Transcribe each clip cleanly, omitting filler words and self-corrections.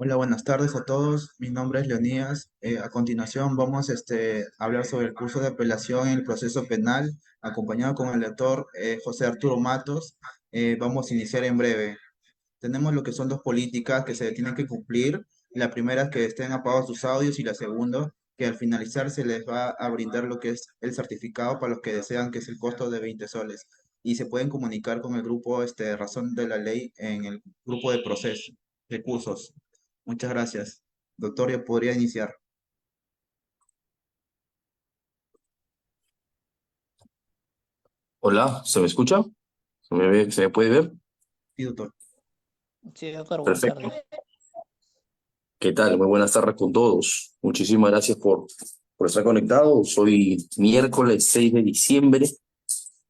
Hola, buenas tardes a todos. Mi nombre es Leonías. A continuación vamos a hablar sobre el curso de apelación en el proceso penal, acompañado con el doctor José Arturo Matos. Vamos a iniciar en breve. Tenemos lo que son dos políticas que se tienen que cumplir. La primera es que estén apagados sus audios y la segunda, que al finalizar se les va a brindar lo que es el certificado para los que desean, que es el costo de 20 soles. Y se pueden comunicar con el grupo Razón de la Ley en el grupo de proceso, recursos. Muchas gracias. Doctor, ya podría iniciar. Hola, ¿se me escucha? ¿Se me puede ver? Sí, doctor. Sí, doctor, buenas Perfecto. tardes. ¿Qué tal? Muy buenas tardes con todos. Muchísimas gracias por estar conectados. Hoy miércoles 6 de diciembre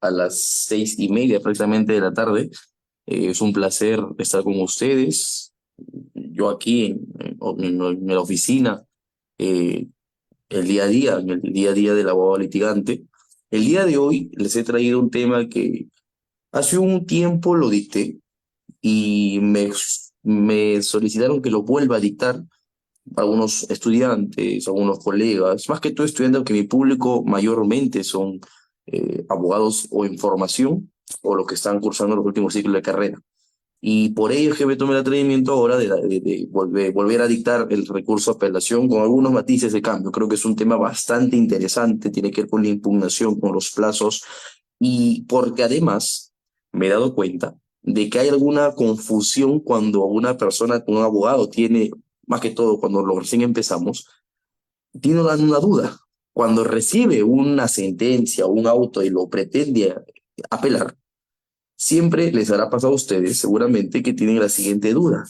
a las 6:30 prácticamente de la tarde. Es un placer estar con ustedes. Yo aquí en la oficina, eh, el día a día, en el día a día del abogado litigante. El día de hoy les he traído un tema que hace un tiempo lo dicté y me solicitaron que lo vuelva a dictar algunos estudiantes, algunos colegas, más que todo estudiantes, que mi público mayormente son abogados o en formación o los que están cursando los últimos ciclos de carrera. Y por ello es que me tomé el atrevimiento ahora de volver a dictar el recurso de apelación con algunos matices de cambio. Creo que es un tema bastante interesante, tiene que ver con la impugnación, con los plazos, y porque además me he dado cuenta de que hay alguna confusión cuando una persona, un abogado tiene, más que todo cuando lo recién empezamos, tiene una duda. Cuando recibe una sentencia o un auto y lo pretende apelar, siempre les habrá pasado a ustedes seguramente que tienen la siguiente duda: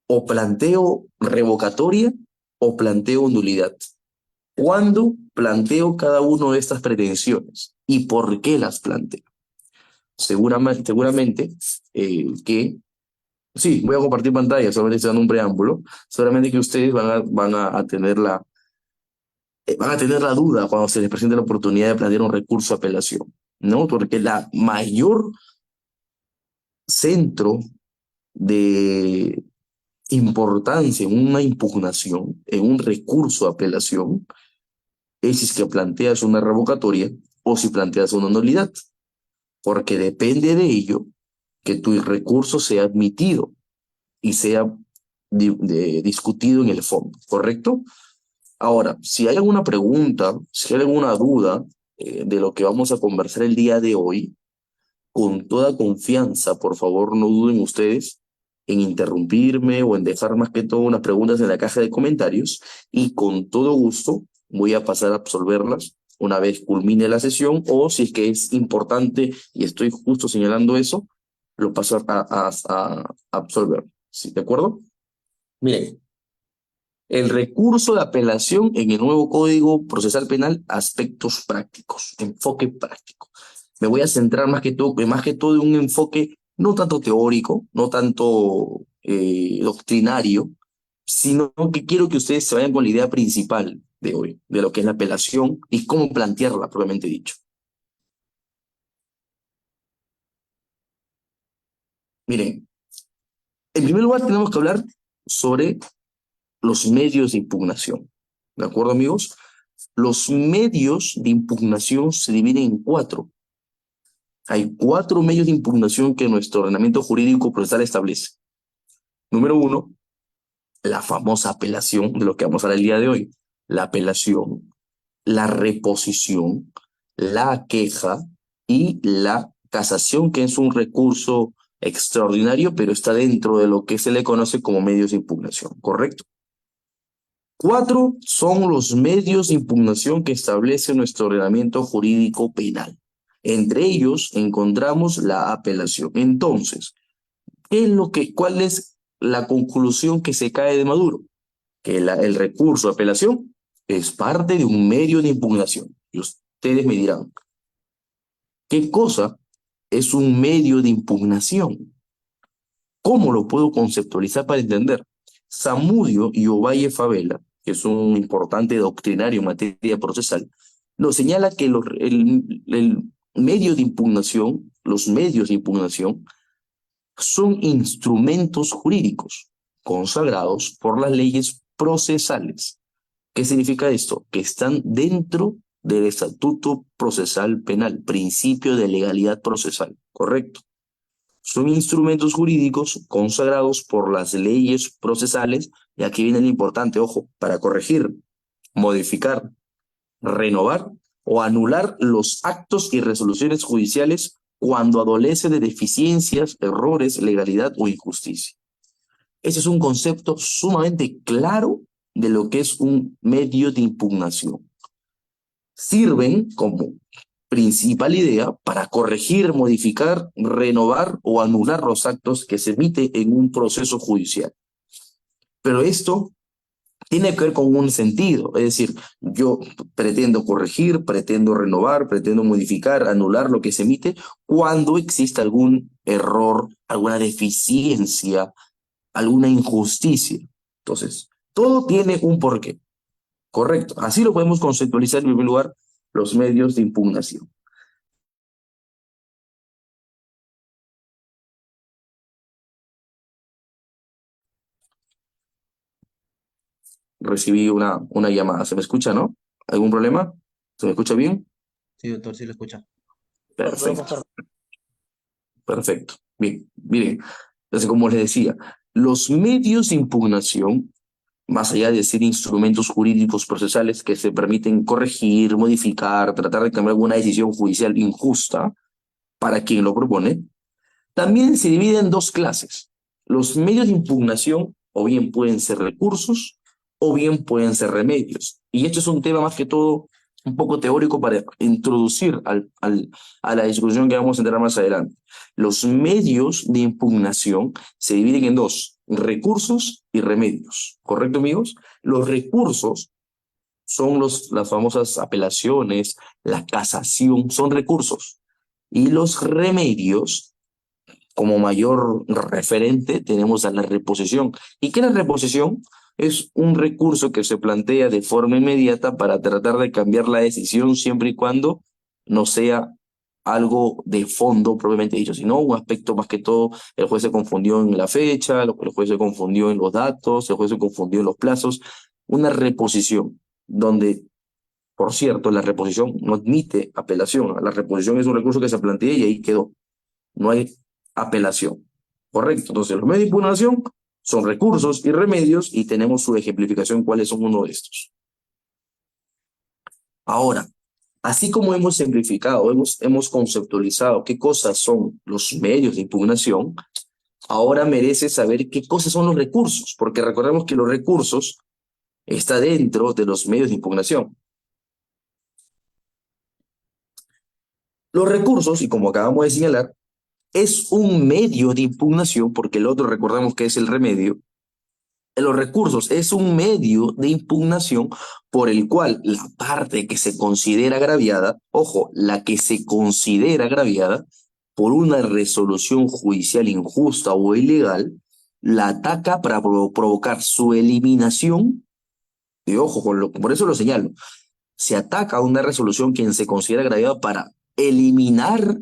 o planteo revocatoria o planteo nulidad. ¿Cuándo planteo cada una de estas pretensiones y por qué las planteo? Seguramente que, sí, voy a compartir pantalla, solamente dando un preámbulo, seguramente que ustedes van a tener van a tener la duda cuando se les presente la oportunidad de plantear un recurso de apelación, ¿no? Porque la mayor centro de importancia en una impugnación, en un recurso de apelación, es si es que planteas una revocatoria o si planteas una nulidad, porque depende de ello que tu recurso sea admitido y sea discutido en el fondo, ¿correcto? Ahora, si hay alguna pregunta, si hay alguna duda de lo que vamos a conversar el día de hoy, con toda confianza, por favor, no duden ustedes en interrumpirme o en dejar más que todo unas preguntas en la caja de comentarios, y con todo gusto voy a pasar a absolverlas una vez culmine la sesión, o si es que es importante y estoy justo señalando eso, lo paso a absolver. ¿Sí? ¿De acuerdo? Miren, el recurso de apelación en el nuevo Código Procesal Penal, aspectos prácticos, enfoque práctico. Me voy a centrar más que todo en un enfoque no tanto teórico, no tanto doctrinario, sino que quiero que ustedes se vayan con la idea principal de hoy, de lo que es la apelación y cómo plantearla, propiamente dicho. Miren, en primer lugar tenemos que hablar sobre los medios de impugnación. ¿De acuerdo, amigos? Los medios de impugnación se dividen en cuatro. Hay cuatro medios de impugnación que nuestro ordenamiento jurídico procesal establece. Número uno, la famosa apelación, de lo que vamos a hablar el día de hoy. La apelación, la reposición, la queja y la casación, que es un recurso extraordinario, pero está dentro de lo que se le conoce como medios de impugnación, ¿correcto? Cuatro son los medios de impugnación que establece nuestro ordenamiento jurídico penal. Entre ellos encontramos la apelación. Entonces, ¿cuál es la conclusión que se cae de Maduro? Que el recurso de apelación es parte de un medio de impugnación. Y ustedes me dirán, ¿qué cosa es un medio de impugnación? ¿Cómo lo puedo conceptualizar para entender? Zamudio y Ovalle Favela, que es un importante doctrinario en materia procesal, nos señala que el medio de impugnación, los medios de impugnación, son instrumentos jurídicos consagrados por las leyes procesales. ¿Qué significa esto? Que están dentro del Estatuto Procesal Penal, principio de legalidad procesal, ¿correcto? Son instrumentos jurídicos consagrados por las leyes procesales, y aquí viene lo importante, ojo, para corregir, modificar, renovar o anular los actos y resoluciones judiciales cuando adolece de deficiencias, errores, ilegalidad o injusticia. Ese es un concepto sumamente claro de lo que es un medio de impugnación. Sirven como principal idea para corregir, modificar, renovar o anular los actos que se emiten en un proceso judicial. Pero esto tiene que ver con un sentido, es decir, yo pretendo corregir, pretendo renovar, pretendo modificar, anular lo que se emite cuando existe algún error, alguna deficiencia, alguna injusticia. Entonces, todo tiene un porqué, correcto. Así lo podemos conceptualizar en primer lugar los medios de impugnación. Recibí una llamada. ¿Se me escucha, no? ¿Algún problema? ¿Se me escucha bien? Sí, doctor, sí lo escucha. Puedo Perfecto, confirmar. perfecto. Bien, miren. Entonces, como les decía, los medios de impugnación, más allá de ser instrumentos jurídicos procesales que se permiten corregir, modificar, tratar de cambiar alguna decisión judicial injusta para quien lo propone, también se dividen en dos clases. Los medios de impugnación o bien pueden ser recursos o bien pueden ser remedios. Y esto es un tema más que todo un poco teórico para introducir a la discusión que vamos a entrar más adelante. Los medios de impugnación se dividen en dos, recursos y remedios. ¿Correcto, amigos? Los recursos son las famosas apelaciones, la casación, son recursos. Y los remedios, como mayor referente, tenemos a la reposición. ¿Y qué es la reposición? Es un recurso que se plantea de forma inmediata para tratar de cambiar la decisión siempre y cuando no sea algo de fondo propiamente dicho, sino un aspecto más que todo, el juez se confundió en la fecha, el juez se confundió en los datos, el juez se confundió en los plazos, una reposición, donde, por cierto, la reposición no admite apelación, la reposición es un recurso que se plantea y ahí quedó, no hay apelación. Correcto. Entonces, los medios de impugnación son recursos y remedios y tenemos su ejemplificación cuáles son uno de estos. Ahora, así como hemos simplificado, hemos conceptualizado qué cosas son los medios de impugnación, ahora merece saber qué cosas son los recursos, porque recordemos que los recursos están dentro de los medios de impugnación. Los recursos, y como acabamos de señalar, es un medio de impugnación, porque el otro recordamos que es el remedio. Los recursos es un medio de impugnación por el cual la parte que se considera agraviada, ojo, la que se considera agraviada por una resolución judicial injusta o ilegal, la ataca para provocar su eliminación, y ojo, por eso lo señalo, se ataca a una resolución quien se considera agraviada para eliminar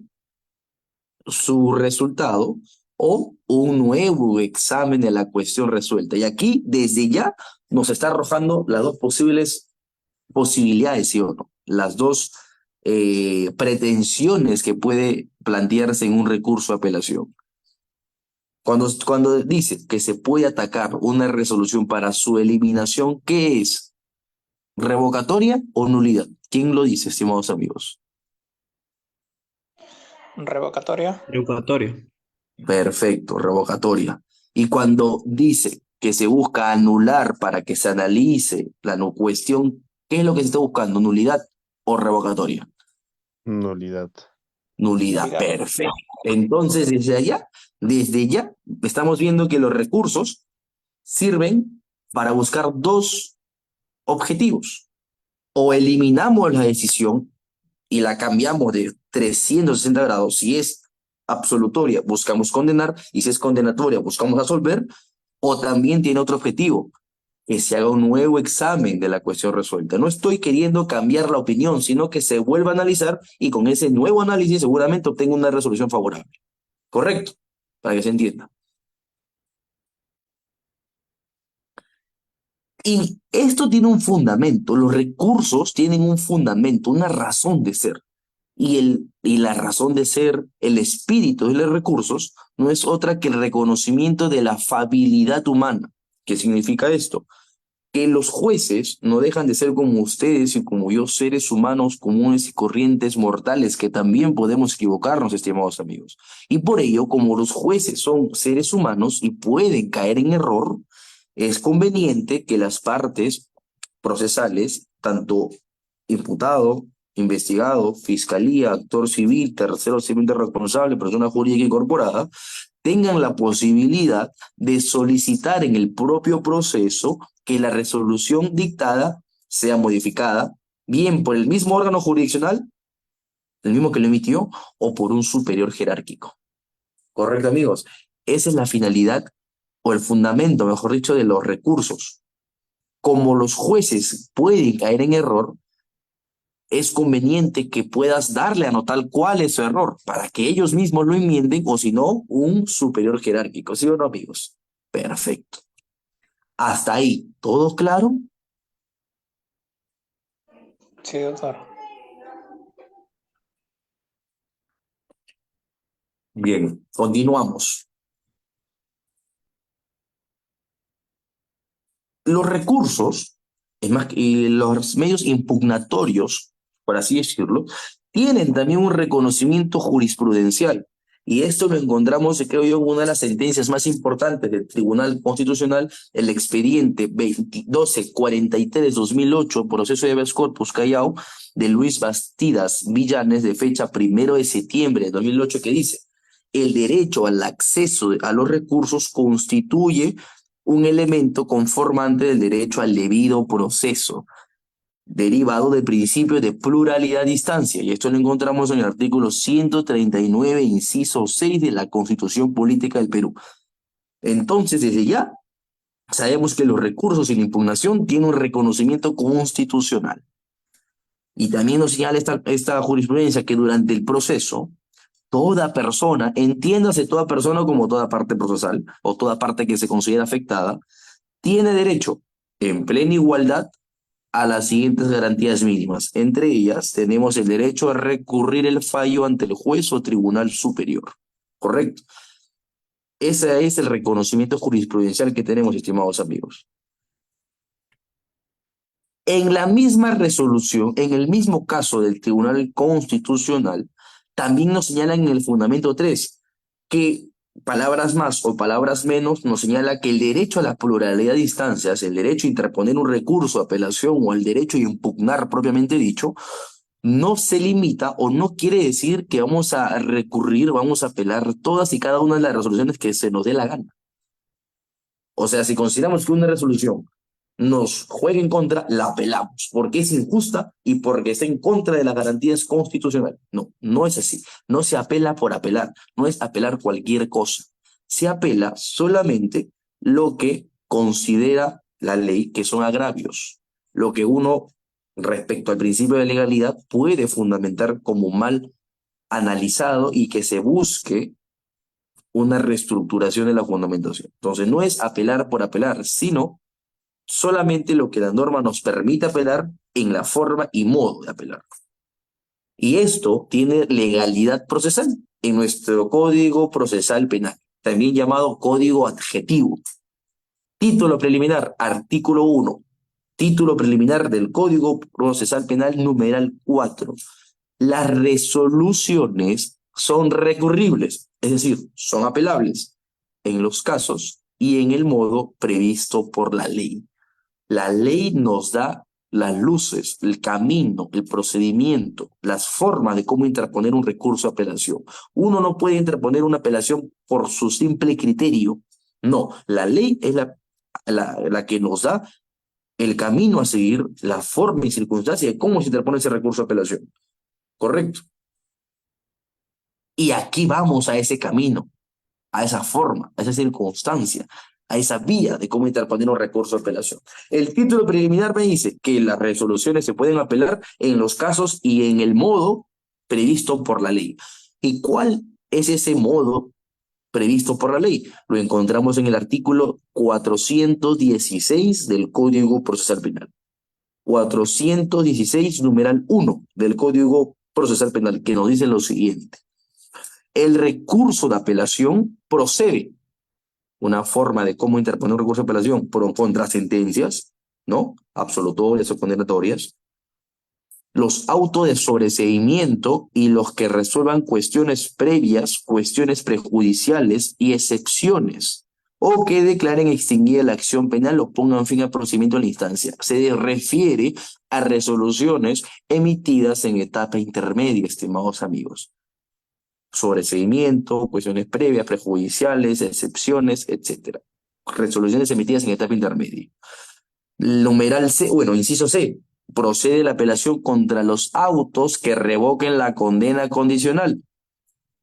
su resultado o un nuevo examen de la cuestión resuelta. Y aquí, desde ya, nos está arrojando las dos posibilidades, ¿sí o no? Las dos pretensiones que puede plantearse en un recurso de apelación. Cuando dice que se puede atacar una resolución para su eliminación, ¿qué es? ¿Revocatoria o nulidad? ¿Quién lo dice, estimados amigos? Revocatoria. Revocatorio. Perfecto, revocatoria. Y cuando dice que se busca anular para que se analice la no cuestión, ¿qué es lo que se está buscando? ¿Nulidad o revocatoria? Nulidad. Nulidad, Nulidad. perfecto. Entonces, desde ya, estamos viendo que los recursos sirven para buscar dos objetivos. O eliminamos la decisión y la cambiamos de 360 grados. Si es absolutoria, buscamos condenar, y si es condenatoria, buscamos absolver, o también tiene otro objetivo, que se haga un nuevo examen de la cuestión resuelta. No estoy queriendo cambiar la opinión, sino que se vuelva a analizar y con ese nuevo análisis seguramente obtenga una resolución favorable. ¿Correcto? Para que se entienda. Y esto tiene un fundamento, los recursos tienen un fundamento, una razón de ser. Y la razón de ser, el espíritu de los recursos, no es otra que el reconocimiento de la fabilidad humana. ¿Qué significa esto? Que los jueces no dejan de ser como ustedes y como yo, seres humanos comunes y corrientes mortales, que también podemos equivocarnos, estimados amigos. Y por ello, como los jueces son seres humanos y pueden caer en error, es conveniente que las partes procesales, tanto imputado, investigado, fiscalía, actor civil, tercero civilmente responsable, persona jurídica incorporada, tengan la posibilidad de solicitar en el propio proceso que la resolución dictada sea modificada, bien por el mismo órgano jurisdiccional, el mismo que lo emitió, o por un superior jerárquico. ¿Correcto, amigos? Esa es la finalidad o el fundamento, mejor dicho, de los recursos. Como los jueces pueden caer en error, es conveniente que puedas darle a notar cuál es su error para que ellos mismos lo enmienden o si no, un superior jerárquico. ¿Sí o no, amigos? Perfecto. Hasta ahí, ¿todo claro? Sí, doctor. Bien, continuamos. Los recursos, es más, y los medios impugnatorios, por así decirlo, tienen también un reconocimiento jurisprudencial. Y esto lo encontramos, creo yo, en una de las sentencias más importantes del Tribunal Constitucional, el expediente 1243-2008, proceso de habeas corpus Callao, de Luis Bastidas Villanes, de fecha 1 de septiembre de 2008, que dice: el derecho al acceso a los recursos constituye un elemento conformante del derecho al debido proceso, derivado del principio de pluralidad de instancia, y esto lo encontramos en el artículo 139, inciso 6 de la Constitución Política del Perú. Entonces, desde ya, sabemos que los recursos y la impugnación tienen un reconocimiento constitucional. Y también nos señala esta jurisprudencia que durante el proceso, toda persona, entiéndase toda persona como toda parte procesal o toda parte que se considera afectada, tiene derecho en plena igualdad a las siguientes garantías mínimas. Entre ellas, tenemos el derecho a recurrir el fallo ante el juez o tribunal superior. ¿Correcto? Ese es el reconocimiento jurisprudencial que tenemos, estimados amigos. En la misma resolución, en el mismo caso del Tribunal Constitucional, también nos señalan en el fundamento 3 que palabras más o palabras menos nos señala que el derecho a la pluralidad de instancias, el derecho a interponer un recurso, apelación o el derecho a impugnar propiamente dicho, no se limita o no quiere decir que vamos a recurrir, vamos a apelar todas y cada una de las resoluciones que se nos dé la gana. O sea, si consideramos que una resolución nos juega en contra, la apelamos, porque es injusta y porque está en contra de las garantías constitucionales. No, no es así. No se apela por apelar, no es apelar cualquier cosa. Se apela solamente lo que considera la ley que son agravios, lo que uno, respecto al principio de legalidad, puede fundamentar como mal analizado y que se busque una reestructuración de la fundamentación. Entonces, no es apelar por apelar, sino solamente lo que la norma nos permite apelar en la forma y modo de apelar. Y esto tiene legalidad procesal en nuestro Código Procesal Penal, también llamado Código Adjetivo. Título preliminar, artículo 1. Título preliminar del Código Procesal Penal, numeral 4. Las resoluciones son recurribles, es decir, son apelables en los casos y en el modo previsto por la ley. La ley nos da las luces, el camino, el procedimiento, las formas de cómo interponer un recurso de apelación. Uno no puede interponer una apelación por su simple criterio. No, la ley es la que nos da el camino a seguir, la forma y circunstancia de cómo se interpone ese recurso de apelación. ¿Correcto? Y aquí vamos a ese camino, a esa forma, a esa circunstancia, a esa vía de cómo interponer un recurso de apelación. El título preliminar me dice que las resoluciones se pueden apelar en los casos y en el modo previsto por la ley. ¿Y cuál es ese modo previsto por la ley. Lo encontramos en el artículo 416 del Código Procesal Penal. 416, numeral 1 del Código Procesal Penal, que nos dice lo siguiente. El recurso de apelación procede, una forma de cómo interponer un recurso de apelación contra sentencias, ¿no? Absolutorias o condenatorias, los autos de sobreseimiento y los que resuelvan cuestiones previas, cuestiones prejudiciales y excepciones, o que declaren extinguida la acción penal o pongan fin al procedimiento de la instancia. Se refiere a resoluciones emitidas en etapa intermedia, estimados amigos. Sobreseimiento, cuestiones previas, prejudiciales, excepciones, etc. Resoluciones emitidas en etapa intermedia. Numeral C, bueno, inciso C, procede la apelación contra los autos que revoquen la condena condicional.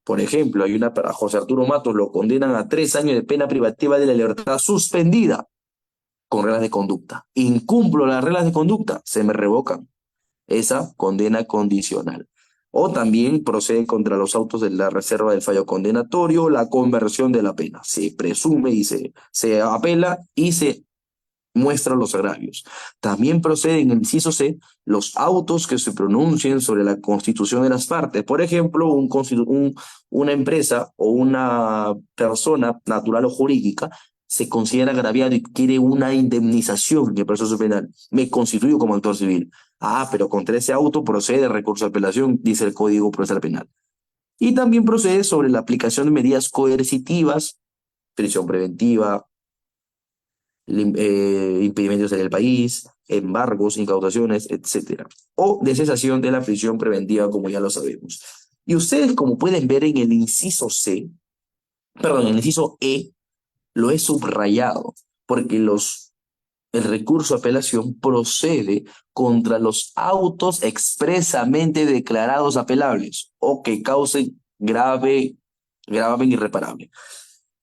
Por ejemplo, a José Arturo Matos lo condenan a 3 años de pena privativa de la libertad suspendida con reglas de conducta. Incumplo las reglas de conducta, se me revocan esa condena condicional. O también procede contra los autos de la reserva del fallo condenatorio, la conversión de la pena. Se presume y se apela y se muestran los agravios. También proceden en el inciso C los autos que se pronuncien sobre la constitución de las partes. Por ejemplo, una empresa o una persona natural o jurídica se considera agraviado y quiere una indemnización en el proceso penal. Me constituyo como actor civil. Ah, pero contra ese auto procede recurso de apelación, dice el Código Procesal Penal. Y también procede sobre la aplicación de medidas coercitivas, prisión preventiva, impedimentos en el país, embargos, incautaciones, etcétera, o de cesación de la prisión preventiva, como ya lo sabemos. Y ustedes, como pueden ver en el inciso C, perdón, en el inciso E, lo he subrayado, porque el recurso de apelación procede contra los autos expresamente declarados apelables o que causen gravamen irreparable.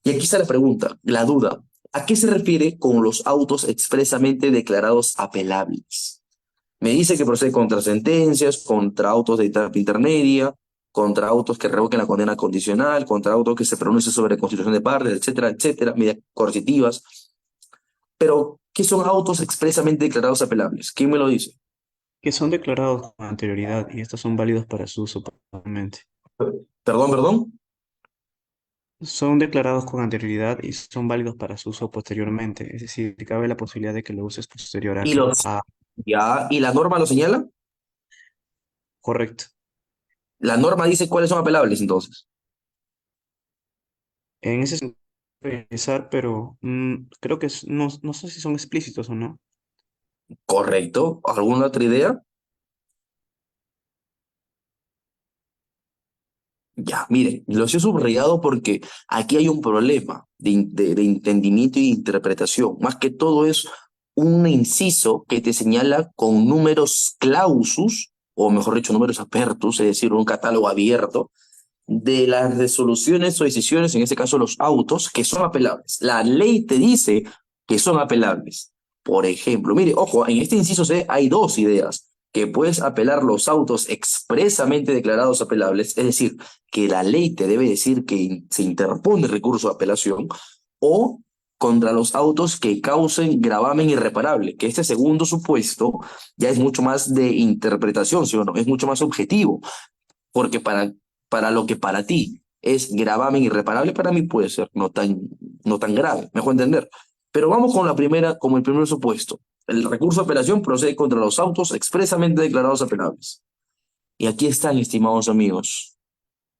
Y aquí está la pregunta, la duda. ¿A qué se refiere con los autos expresamente declarados apelables? Me dice que procede contra sentencias, contra autos de etapa intermedia, contra autos que revoquen la condena condicional, contra autos que se pronuncien sobre constitución de partes, etcétera, etcétera, medidas coercitivas. Pero, ¿qué son autos expresamente declarados apelables? ¿Quién me lo dice? Que son declarados con anterioridad y estos son válidos para su uso posteriormente. Perdón. Son declarados con anterioridad y son válidos para su uso posteriormente. Es decir, cabe la posibilidad de que lo uses posterior ¿Y y la norma lo señala? Correcto. La norma dice cuáles son apelables, entonces. En ese sentido, revisar, pero creo que no sé si son explícitos o no. Correcto. ¿Alguna otra idea? Ya, miren, los he subrayado porque aquí hay un problema de entendimiento y de interpretación. Más que todo es un inciso que te señala con números clausus, o mejor dicho, números apertus, es decir, un catálogo abierto de las resoluciones o decisiones, en este caso los autos, que son apelables. La ley te dice que son apelables. Por ejemplo, mire, ojo, en este inciso C hay dos ideas, que puedes apelar los autos expresamente declarados apelables, es decir, que la ley te debe decir que se interpone recurso de apelación, o contra los autos que causen gravamen irreparable, que este segundo supuesto ya es mucho más de interpretación, ¿sí o no? Es mucho más objetivo, porque para lo que para ti es gravamen irreparable, para mí puede ser no tan grave, mejor entender. Pero vamos con como el primer supuesto. El recurso de apelación procede contra los autos expresamente declarados apelables. Y aquí están, estimados amigos.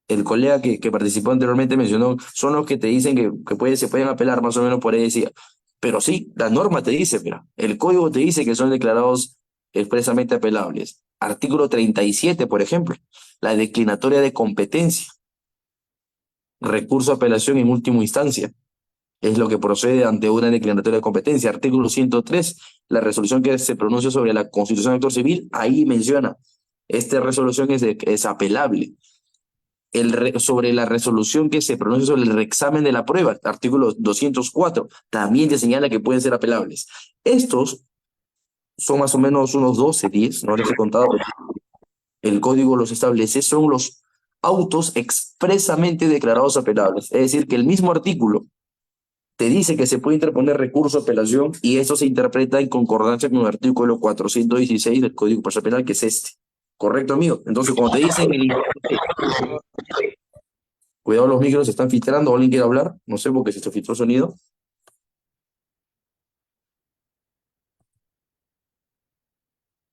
El colega que participó anteriormente mencionó, son los que te dicen que se pueden apelar, más o menos por ahí decía. Pero sí, la norma te dice, mira, el código te dice que son declarados expresamente apelables. Artículo 37, por ejemplo, la declinatoria de competencia. Recurso de apelación en última instancia. Es lo que procede ante una declinatoria de competencia. Artículo 103, la resolución que se pronuncia sobre la constitución del actor civil, ahí menciona, esta resolución es apelable. Sobre la resolución que se pronuncia sobre el reexamen de la prueba, artículo 204, también te señala que pueden ser apelables. Estos son más o menos unos 12, 10, no les he contado, el código los establece, son los autos expresamente declarados apelables. Es decir, que el mismo artículo te dice que se puede interponer recurso de apelación y eso se interpreta en concordancia con el artículo 416 del Código Procesal Penal, que es este. ¿Correcto, amigo? Entonces, cuando te dicen el cuidado, los micros se están filtrando, ¿alguien quiere hablar? No sé, porque se filtró sonido.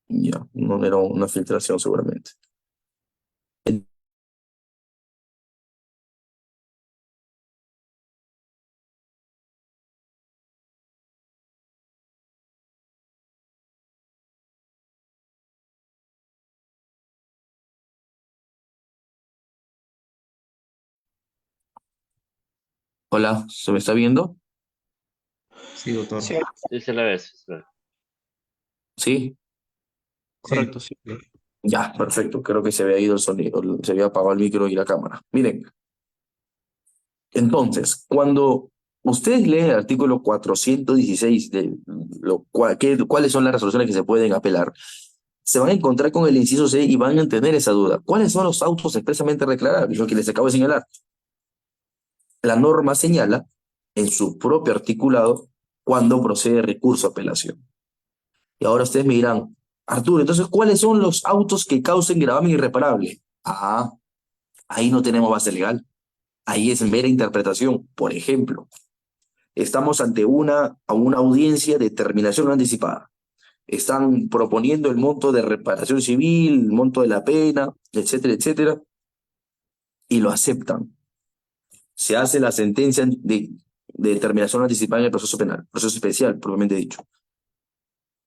Ya, no era una filtración seguramente. Hola, ¿se me está viendo? Sí, doctor. Sí, Sí, se la ves. Se la ves. Sí, Sí. Correcto, sí. ya, perfecto. Creo que se había ido el sonido, se había apagado el micro y la cámara. Miren, entonces, cuando ustedes leen el artículo 416 de cuáles son las resoluciones que se pueden apelar, se van a encontrar con el inciso C y van a tener esa duda. ¿Cuáles son los autos expresamente declarables? Lo que les acabo de señalar. La norma señala en su propio articulado cuándo procede recurso a apelación. Y ahora ustedes me dirán, Arturo, entonces, ¿cuáles son los autos que causen gravamen irreparable? Ah, ahí no tenemos base legal. Ahí es mera interpretación. Por ejemplo, estamos ante una audiencia de terminación anticipada. Están proponiendo el monto de reparación civil, el monto de la pena, etcétera, etcétera, y lo aceptan. Se hace la sentencia de determinación anticipada en el proceso penal, proceso especial, propiamente dicho.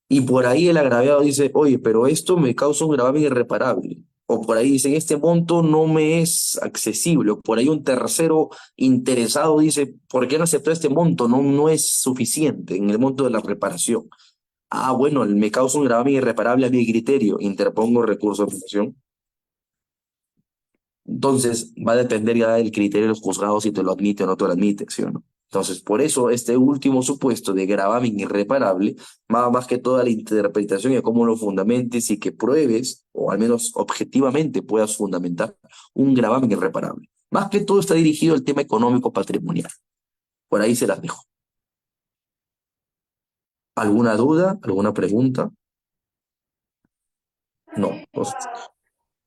Y por ahí el agraviado dice, oye, pero esto me causa un gravamen irreparable. O por ahí dicen, este monto no me es accesible. O por ahí un tercero interesado dice, ¿por qué no aceptó este monto? No, no es suficiente en el monto de la reparación. Ah, bueno, me causa un gravamen irreparable a mi criterio. Interpongo recurso de apelación. Entonces, va a depender ya del criterio de los juzgados si te lo admite o no te lo admite, ¿sí o no? Entonces, por eso este último supuesto de gravamen irreparable, más que toda la interpretación y cómo lo fundamentes y que pruebes, o al menos objetivamente puedas fundamentar un gravamen irreparable. Más que todo está dirigido al tema económico patrimonial. Por ahí se las dejo. ¿Alguna duda? ¿Alguna pregunta? No.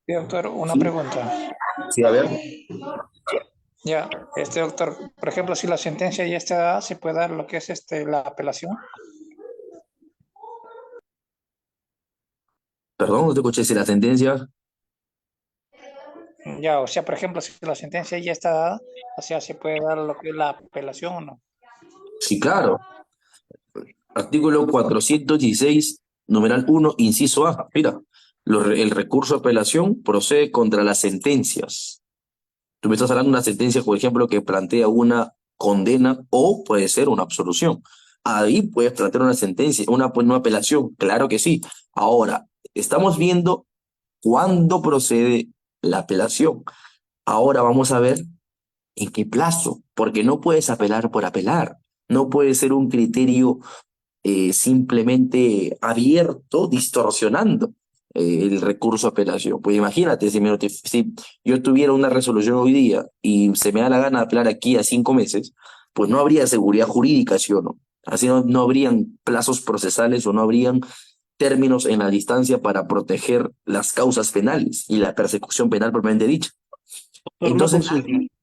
sí, doctor, una Sí, pregunta. sí, a ver. Ya, doctor, por ejemplo, si la sentencia ya está dada, ¿se puede dar lo que es la apelación? Perdón, no te escuché si la sentencia. Ya, o sea, por ejemplo, si la sentencia ya está dada, o sea, ¿se puede dar lo que es la apelación o no? Sí, claro. Artículo 416, numeral 1, inciso A. Mira, el recurso de apelación procede contra las sentencias. Tú me estás hablando de una sentencia, por ejemplo, que plantea una condena o puede ser una absolución. Ahí puedes plantear una sentencia, una apelación, claro que sí. Ahora, estamos viendo cuándo procede la apelación. Ahora vamos a ver en qué plazo, porque no puedes apelar por apelar. No puede ser un criterio simplemente abierto, distorsionando el recurso a apelación. Pues imagínate, si yo tuviera una resolución hoy día y se me da la gana de apelar aquí a 5 meses, pues no habría seguridad jurídica, ¿sí o no? Así no habrían plazos procesales o no habrían términos en la distancia para proteger las causas penales y la persecución penal propiamente dicha. Por una Entonces, consulta.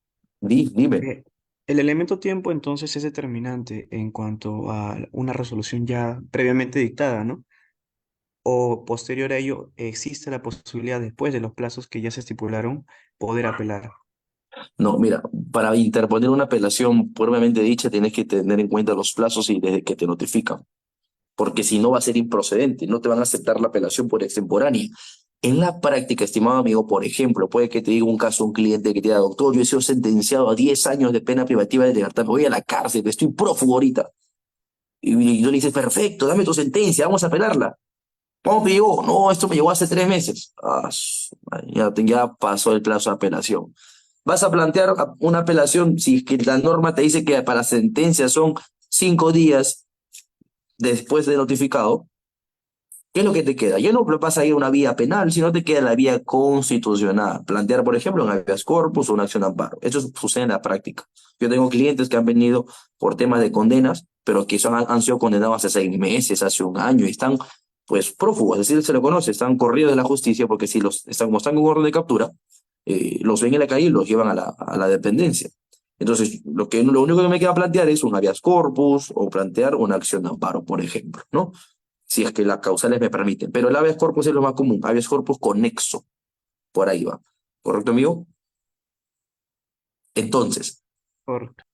dime. El elemento tiempo entonces es determinante en cuanto a una resolución ya previamente dictada, ¿no? O posterior a ello, existe la posibilidad, después de los plazos que ya se estipularon, poder apelar. No, mira, para interponer una apelación propiamente dicha tienes que tener en cuenta los plazos y desde que te notifican, porque si no va a ser improcedente, no te van a aceptar la apelación por extemporánea. En la práctica, estimado amigo, por ejemplo, puede que te diga un caso, un cliente que te diga, doctor, yo he sido sentenciado a 10 años de pena privativa de libertad, me voy a la cárcel, estoy prófugo ahorita. Y tú le dices, perfecto, dame tu sentencia, vamos a apelarla. ¿Cómo te llegó? No, esto me llegó hace 3 meses. Ya pasó el plazo de apelación. Vas a plantear una apelación si es que la norma te dice que para sentencia son 5 días después de notificado. ¿Qué es lo que te queda? Ya no vas a ir a una vía penal, sino te queda la vía constitucional. Plantear, por ejemplo, un habeas corpus o una acción de amparo. Eso sucede en la práctica. Yo tengo clientes que han venido por temas de condenas, pero que han sido condenados hace 6 meses, hace un año, y están, pues, prófugos, es decir, se lo conoce, están corridos de la justicia, porque si como están con orden de captura, los ven en la calle y los llevan a la dependencia. Entonces, lo único que me queda plantear es un habeas corpus o plantear una acción de amparo, por ejemplo, ¿no? Si es que las causales me permiten. Pero el habeas corpus es lo más común, habeas corpus conexo, por ahí va. ¿Correcto, amigo? Entonces, Correcto.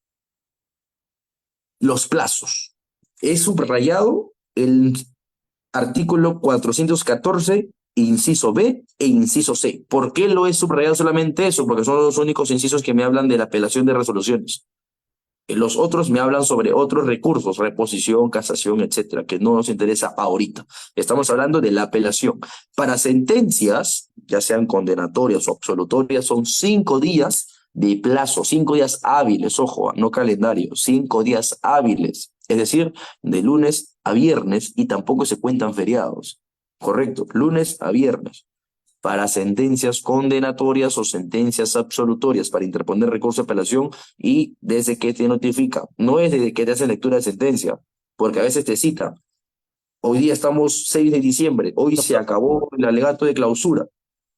los plazos. He subrayado el artículo 414, inciso B e inciso C. ¿Por qué lo he subrayado solamente eso? Porque son los únicos incisos que me hablan de la apelación de resoluciones. Los otros me hablan sobre otros recursos, reposición, casación, etcétera, que no nos interesa ahorita. Estamos hablando de la apelación. Para sentencias, ya sean condenatorias o absolutorias, son 5 días de plazo, 5 días hábiles, ojo, no calendario, 5 días hábiles, es decir, de lunes a viernes, y tampoco se cuentan feriados. Correcto, lunes a viernes. Para sentencias condenatorias o sentencias absolutorias, para interponer recurso de apelación, y desde que te notifica. No es desde que te hacen lectura de sentencia, porque a veces te cita. Hoy día estamos 6 de diciembre, hoy se acabó el alegato de clausura.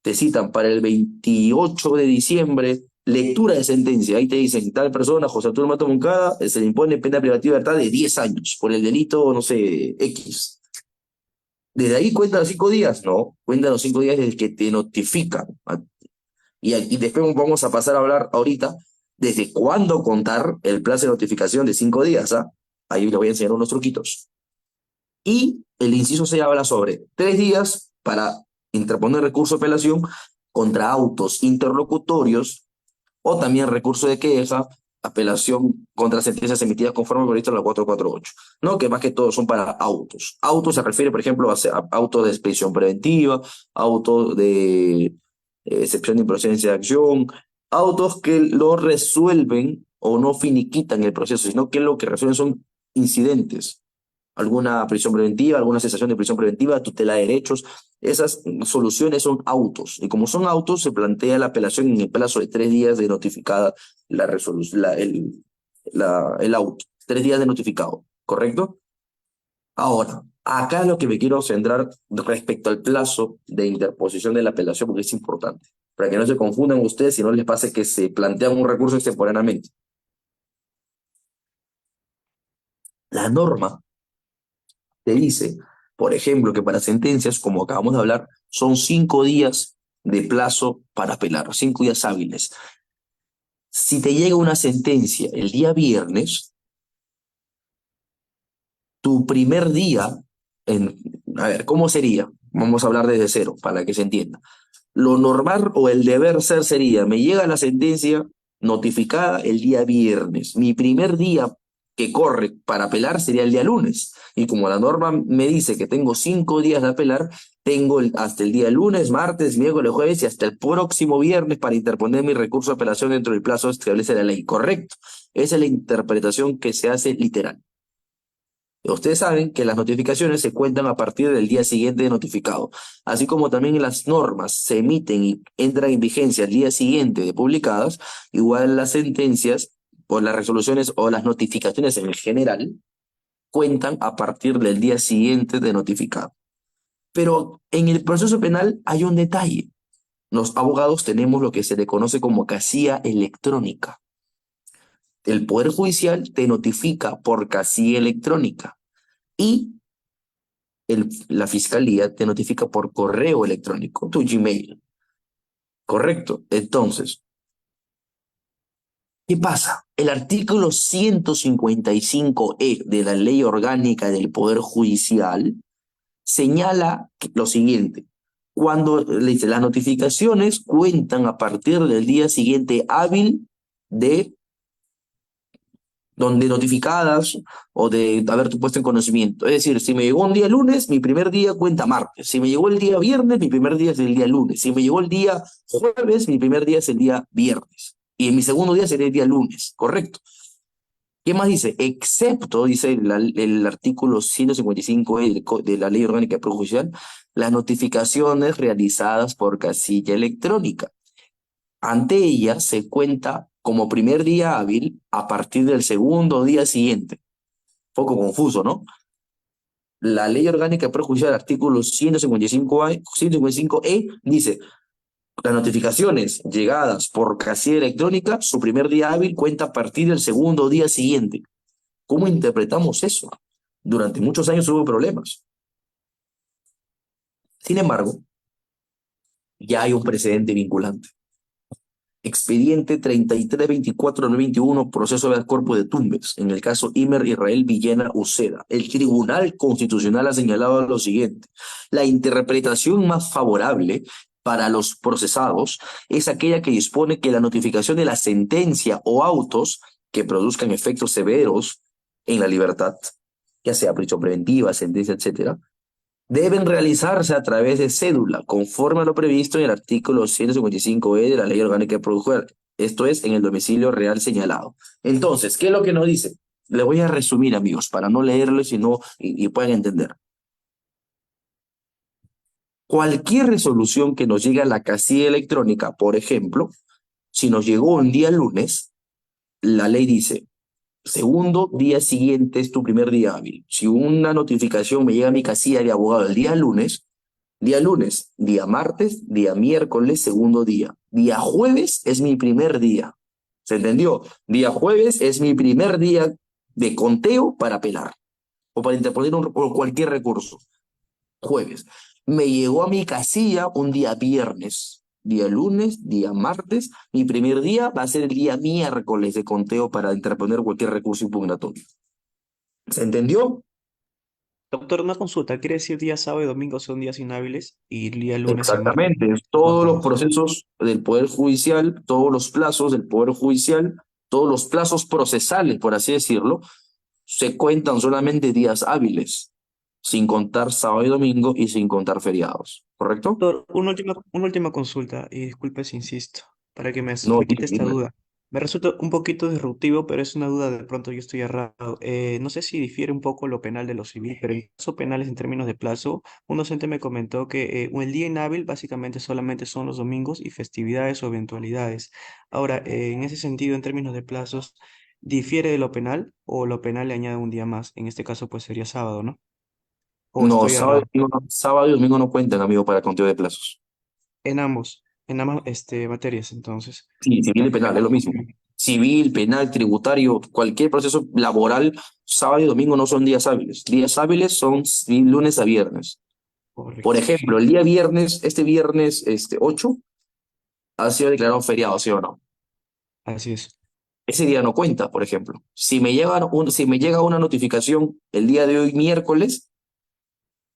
Te citan para el 28 de diciembre, lectura de sentencia. Ahí te dicen, tal persona, José Arturo Mato Moncada, se le impone pena privativa de libertad de 10 años por el delito, no sé, X. ¿Desde ahí cuentan los 5 días? No, cuentan los 5 días desde que te notifican. Y después vamos a pasar a hablar ahorita desde cuándo contar el plazo de notificación de 5 días. ¿Ah? Ahí les voy a enseñar unos truquitos. Y el inciso se habla sobre 3 días para interponer recurso de apelación contra autos interlocutorios, o también recurso de queja, apelación contra sentencias emitidas conforme previsto en la 448, ¿no? Que más que todo son para autos. Autos se refiere, por ejemplo, a autos de expedición preventiva, autos de excepción de improcedencia de acción, autos que lo resuelven o no finiquitan el proceso, sino que lo que resuelven son incidentes, alguna prisión preventiva, alguna cesación de prisión preventiva, tutela de derechos. Esas soluciones son autos, y como son autos, se plantea la apelación en el plazo de 3 días de notificada la resolución, el auto. 3 días de notificado, ¿correcto? Ahora, acá es lo que me quiero centrar respecto al plazo de interposición de la apelación, porque es importante, para que no se confundan ustedes y no les pase que se plantean un recurso extemporáneamente. La norma te dice, por ejemplo, que para sentencias, como acabamos de hablar, son 5 días de plazo para apelar, 5 días hábiles. Si te llega una sentencia el día viernes, tu primer día, a ver, ¿cómo sería? Vamos a hablar desde cero para que se entienda. Lo normal o el deber ser sería, me llega la sentencia notificada el día viernes. Mi primer día que corre para apelar sería el día lunes. Y como la norma me dice que tengo 5 días de apelar, tengo hasta el día lunes, martes, miércoles, jueves y hasta el próximo viernes para interponer mi recurso de apelación dentro del plazo que establece la ley. Correcto. Esa es la interpretación que se hace literal. Ustedes saben que las notificaciones se cuentan a partir del día siguiente de notificado, así como también las normas se emiten y entran en vigencia el día siguiente de publicadas. Igual las sentencias o las resoluciones o las notificaciones en general cuentan a partir del día siguiente de notificado. Pero en el proceso penal hay un detalle. Los abogados tenemos lo que se le conoce como casilla electrónica. El Poder Judicial te notifica por casilla electrónica y la Fiscalía te notifica por correo electrónico, tu Gmail. ¿Correcto? Entonces, ¿qué pasa? El artículo 155E de la Ley Orgánica del Poder Judicial señala lo siguiente. Cuando le dice, las notificaciones cuentan a partir del día siguiente hábil de donde notificadas o de haberte puesto en conocimiento. Es decir, si me llegó un día lunes, mi primer día cuenta martes. Si me llegó el día viernes, mi primer día es el día lunes. Si me llegó el día jueves, mi primer día es el día viernes. Y en mi segundo día sería el día lunes, ¿correcto? ¿Qué más dice? Excepto, dice el artículo 155E de la Ley Orgánica Prejudicial, las notificaciones realizadas por casilla electrónica. Ante ella se cuenta como primer día hábil a partir del segundo día siguiente. Poco confuso, ¿no? La Ley Orgánica Prejudicial, artículo 155E, dice: las notificaciones llegadas por casilla electrónica, su primer día hábil cuenta a partir del segundo día siguiente. ¿Cómo interpretamos eso? Durante muchos años hubo problemas. Sin embargo, ya hay un precedente vinculante. Expediente 3324-2021, proceso de corpus de Tumbes, en el caso Imer Israel Villena Uceda. El Tribunal Constitucional ha señalado lo siguiente: la interpretación más favorable para los procesados es aquella que dispone que la notificación de la sentencia o autos que produzcan efectos severos en la libertad, ya sea prisión preventiva, sentencia, etcétera, deben realizarse a través de cédula, conforme a lo previsto en el artículo 155E de la Ley Orgánica de Producción. Esto es, en el domicilio real señalado. Entonces, ¿qué es lo que nos dice? Le voy a resumir, amigos, para no leerlo y puedan entender. Cualquier resolución que nos llegue a la casilla electrónica, por ejemplo, si nos llegó un día lunes, la ley dice: segundo día siguiente es tu primer día hábil. Si una notificación me llega a mi casilla de abogado el día lunes, día martes, día miércoles, segundo día. Día jueves es mi primer día. ¿Se entendió? Día jueves es mi primer día de conteo para apelar o para interponer cualquier recurso. Jueves. Me llegó a mi casilla un día viernes. Día lunes, día martes. Mi primer día va a ser el día miércoles de conteo para interponer cualquier recurso impugnatorio. ¿Se entendió? Doctor, una consulta, ¿quiere decir día sábado y domingo son días inhábiles y día lunes y martes Exactamente. son Todos los contados? procesos del Poder Judicial, todos los plazos del Poder Judicial, todos los plazos procesales, por así decirlo, se cuentan solamente días hábiles, sin contar sábado y domingo y sin contar feriados. ¿Correcto? Doctor, una última consulta, y disculpe si insisto, para que No, me quite esta dime. duda. Me resulta un poquito disruptivo, pero es una duda, de pronto yo estoy errado. No sé si difiere un poco lo penal de lo civil, pero en casos penales en términos de plazo, un docente me comentó que el día inhábil básicamente solamente son los domingos y festividades o eventualidades. Ahora, en ese sentido, en términos de plazos, ¿difiere de lo penal o lo penal le añade un día más? En este caso, pues sería sábado, ¿no? ¿O No, estoy errado? sábado y domingo no cuentan, amigo, para conteo de plazos. En ambas materias, entonces. Sí, civil y penal, es lo mismo. Civil, penal, tributario, cualquier proceso laboral, sábado y domingo no son días hábiles. Días hábiles son lunes a viernes. Por Correcto. ejemplo, el día viernes, este viernes 8, ha sido declarado feriado, ¿sí o no? Así es. Ese día no cuenta, por ejemplo. Si me llega una notificación el día de hoy, miércoles,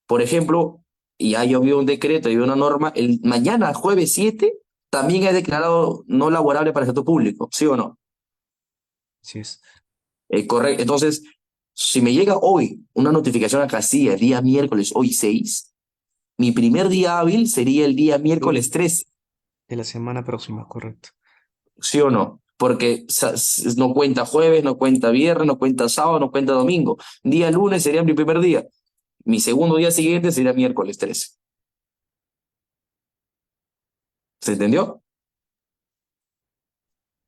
por ejemplo, y ya llovió un decreto y una norma, el mañana, jueves 7, también es declarado no laborable para el sector público, ¿sí o no? Así es. Correcto. Entonces, si me llega hoy una notificación a casilla, el día miércoles, hoy 6, mi primer día hábil sería el día miércoles 13. De la semana próxima, correcto. ¿Sí o no? Porque no cuenta jueves, no cuenta viernes, no cuenta sábado, no cuenta domingo. Día lunes sería mi primer día. Mi segundo día siguiente sería miércoles 13. ¿Se entendió?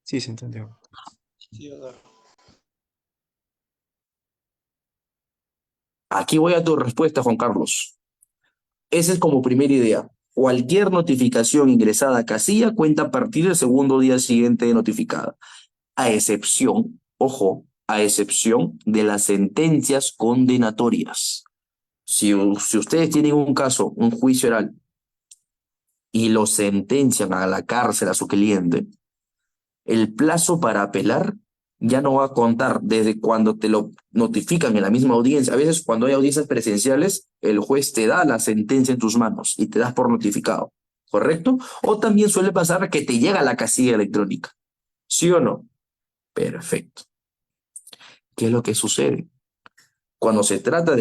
Sí, se entendió. Sí, doctor. Aquí voy a tu respuesta, Juan Carlos. Esa es como primera idea. Cualquier notificación ingresada a casilla cuenta a partir del segundo día siguiente de notificada, a excepción, ojo, a excepción de las sentencias condenatorias. Si ustedes tienen un caso, un juicio oral, y lo sentencian a la cárcel a su cliente, el plazo para apelar ya no va a contar desde cuando te lo notifican en la misma audiencia. A veces cuando hay audiencias presenciales, el juez te da la sentencia en tus manos y te das por notificado, ¿correcto? O también suele pasar que te llega a la casilla electrónica, ¿sí o no? Perfecto. ¿Qué es lo que sucede? Cuando se trata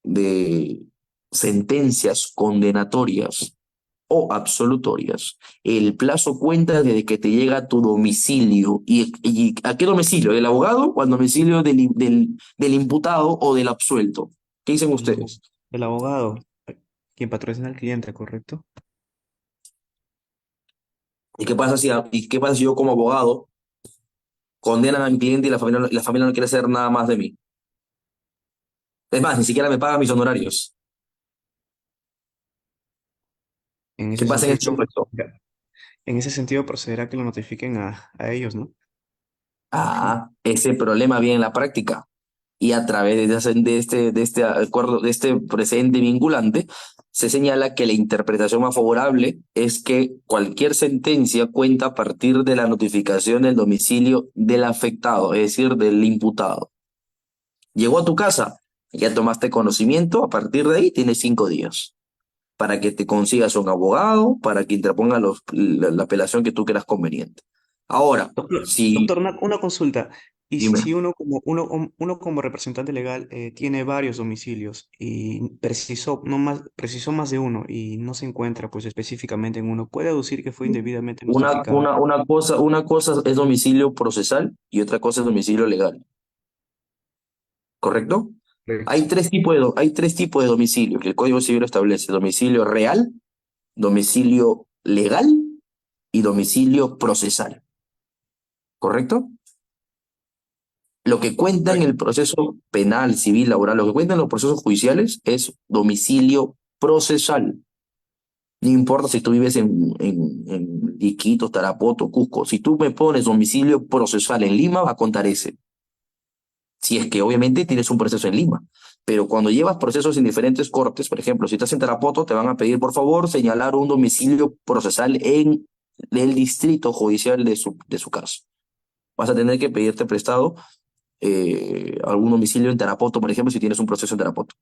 de sentencias condenatorias, o absolutorias. El plazo cuenta desde que te llega a tu domicilio. ¿Y a qué domicilio? ¿Del abogado o al domicilio del imputado o del absuelto? ¿Qué dicen El, abo- ustedes? el abogado, quien patrocina al cliente, ¿correcto? ¿Y qué pasa si yo como abogado condenan a mi cliente y la familia no quiere hacer nada más de mí? Es más, ni siquiera me pagan mis honorarios. En ¿Qué ese pasa en sentido, ese supuesto? ya, en ese sentido procederá que lo notifiquen a ellos, ¿no? Ese problema viene en la práctica. Y a través de este acuerdo, de este precedente vinculante, se señala que la interpretación más favorable es que cualquier sentencia cuenta a partir de la notificación del domicilio del afectado, es decir, del imputado. Llegó a tu casa, ya tomaste conocimiento, a partir de ahí tienes 5 días para que te consigas un abogado, para que interponga la apelación que tú creas conveniente. Ahora, si, Doctor, una consulta. ¿Y dime. si uno como representante legal tiene varios domicilios y precisó más de uno y no se encuentra pues específicamente en uno, puede aducir que fue indebidamente Una, notificado? una, una cosa es domicilio procesal y otra cosa es domicilio legal, ¿correcto? Correcto. Hay tres tipos de domicilio que el Código Civil establece: domicilio real, domicilio legal y domicilio procesal, ¿correcto? Lo que cuenta en el proceso penal, civil, laboral, lo que cuenta en los procesos judiciales es domicilio procesal. No importa si tú vives en Iquitos, Tarapoto, Cusco. Si tú me pones domicilio procesal en Lima, va a contar ese. Si es que obviamente tienes un proceso en Lima. Pero cuando llevas procesos en diferentes cortes, por ejemplo, si estás en Tarapoto, te van a pedir, por favor, señalar un domicilio procesal en el distrito judicial de su caso. Vas a tener que pedirte prestado algún domicilio en Tarapoto, por ejemplo, si tienes un proceso en Tarapoto.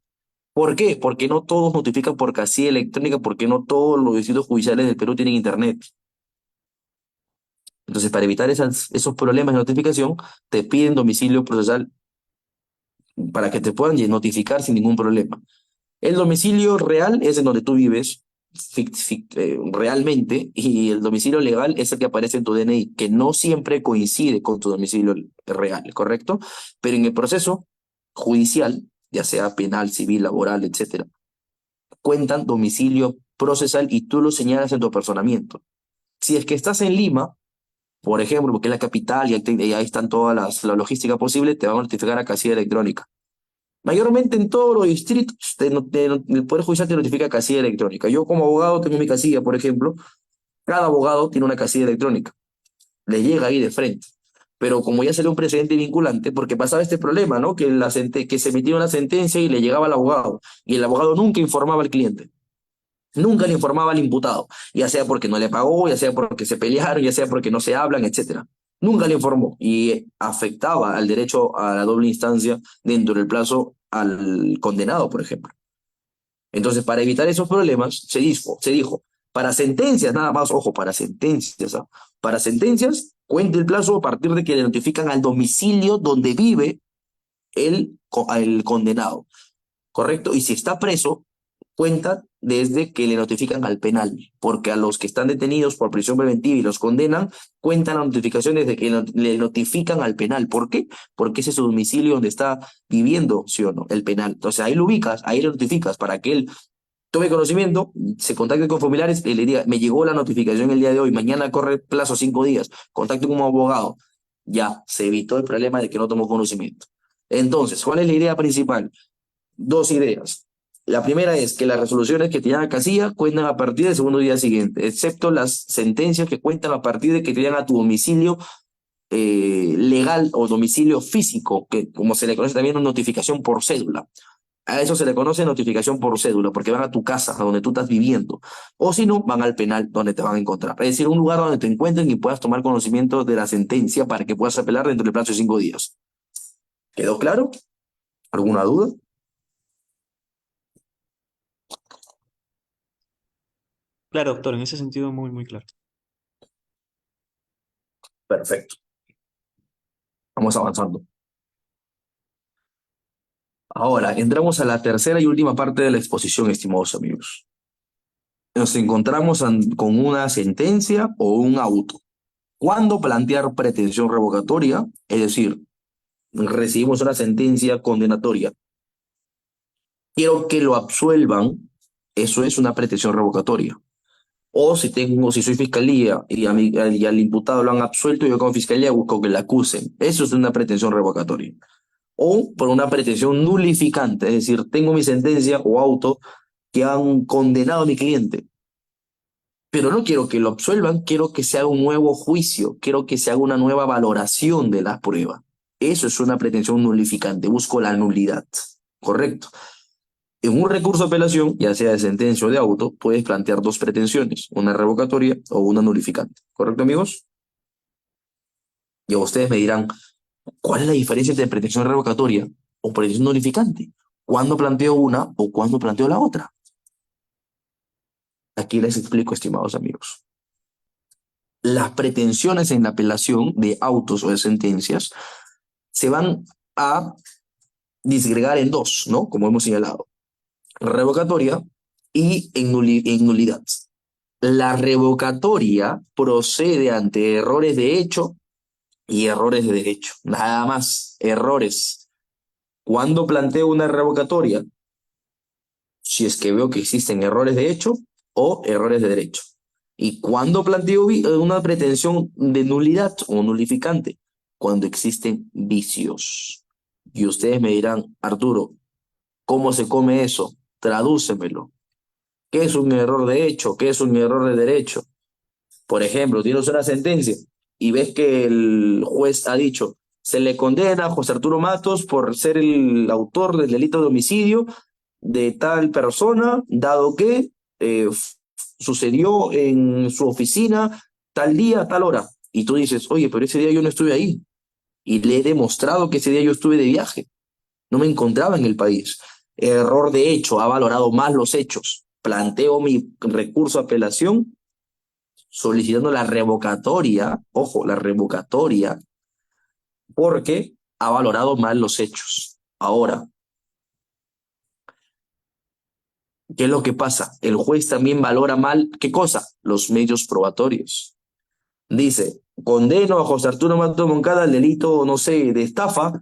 ¿Por qué? Porque no todos notifican por casilla electrónica, porque no todos los distritos judiciales del Perú tienen internet. Entonces, para evitar esos problemas de notificación, te piden domicilio procesal para que te puedan notificar sin ningún problema. El domicilio real es en donde tú vives realmente, y el domicilio legal es el que aparece en tu DNI, que no siempre coincide con tu domicilio real, ¿correcto? Pero en el proceso judicial, ya sea penal, civil, laboral, etcétera, cuentan domicilio procesal y tú lo señalas en tu apersonamiento. Si es que estás en Lima, por ejemplo, porque es la capital y ahí están todas la logística posible, te van a notificar a casilla electrónica. Mayormente en todos los distritos, el Poder Judicial te notifica casilla electrónica. Yo como abogado tengo mi casilla, por ejemplo, cada abogado tiene una casilla electrónica, le llega ahí de frente. Pero como ya salió un precedente vinculante, porque pasaba este problema, ¿no? Que se emitía una sentencia y le llegaba al abogado, y el abogado nunca informaba al cliente. Nunca le informaba al imputado, ya sea porque no le pagó, ya sea porque se pelearon, ya sea porque no se hablan, etcétera. Nunca le informó y afectaba al derecho a la doble instancia dentro del plazo al condenado, por ejemplo. Entonces, para evitar esos problemas, se dijo, para sentencias, nada más, ojo, para sentencias, ¿ah? Para sentencias, cuente el plazo a partir de que le notifican al domicilio donde vive el condenado, ¿correcto? Y si está preso, cuenta desde que le notifican al penal, porque a los que están detenidos por prisión preventiva y los condenan, cuentan la notificación desde que le notifican al penal. ¿Por qué? Porque ese es su domicilio donde está viviendo, ¿sí o no? El penal. Entonces ahí lo ubicas, ahí lo notificas para que él tome conocimiento, se contacte con familiares y le diga: me llegó la notificación el día de hoy, mañana corre plazo 5 días, contacte con un abogado. Ya, se evitó el problema de que no tomó conocimiento. Entonces, ¿cuál es la idea principal? Dos ideas. La primera es que las resoluciones que te llegan a casilla cuentan a partir del segundo día siguiente, excepto las sentencias que cuentan a partir de que te llegan a tu domicilio legal o domicilio físico, que como se le conoce también una notificación por cédula. A eso se le conoce notificación por cédula, porque van a tu casa, a donde tú estás viviendo. O si no, van al penal, donde te van a encontrar. Es decir, un lugar donde te encuentren y puedas tomar conocimiento de la sentencia para que puedas apelar dentro del plazo de 5 días. ¿Quedó claro? ¿Alguna duda? Claro, doctor, en ese sentido muy, muy claro. Perfecto. Vamos avanzando. Ahora, entramos a la tercera y última parte de la exposición, estimados amigos. nos encontramos con una sentencia o un auto. ¿Cuándo plantear pretensión revocatoria? Es decir, recibimos una sentencia condenatoria. Quiero que lo absuelvan, eso es una pretensión revocatoria. O si soy fiscalía y al imputado lo han absuelto, yo como fiscalía busco que le acusen. Eso es una pretensión revocatoria. O por una pretensión nulificante, es decir, tengo mi sentencia o auto que han condenado a mi cliente, pero no quiero que lo absuelvan, quiero que se haga un nuevo juicio, quiero que se haga una nueva valoración de la prueba. Eso es una pretensión nulificante, busco la nulidad, ¿correcto? En un recurso de apelación, ya sea de sentencia o de auto, puedes plantear dos pretensiones, una revocatoria o una nulificante, ¿correcto, amigos? Y ustedes me dirán, ¿cuál es la diferencia entre pretensión revocatoria o pretensión nulificante? ¿Cuándo planteo una o cuándo planteo la otra? Aquí les explico, estimados amigos. Las pretensiones en la apelación de autos o de sentencias se van a disgregar en dos, ¿no? Como hemos señalado, revocatoria y en nulidad. La revocatoria procede ante errores de hecho y errores de derecho. Nada más, errores. ¿Cuándo planteo una revocatoria? Si es que veo que existen errores de hecho o errores de derecho. ¿Y cuándo planteo una pretensión de nulidad o nulificante? Cuando existen vicios. Y ustedes me dirán, Arturo, ¿cómo se come eso? Tradúcemelo. ¿Qué es un error de hecho? ¿Qué es un error de derecho? Por ejemplo, tienes una sentencia y ves que el juez ha dicho, se le condena a José Arturo Matos por ser el autor del delito de homicidio de tal persona, dado que sucedió en su oficina tal día, tal hora. Y tú dices, oye, pero ese día yo no estuve ahí. Y le he demostrado que ese día yo estuve de viaje. No me encontraba en el país. Error de hecho, ha valorado más los hechos. Planteo mi recurso de apelación solicitando la revocatoria, ojo, la revocatoria, porque ha valorado mal los hechos. Ahora, ¿qué es lo que pasa? El juez también valora mal, ¿qué cosa? Los medios probatorios. Dice, condeno a José Arturo Mato Moncada al delito, no sé, de estafa,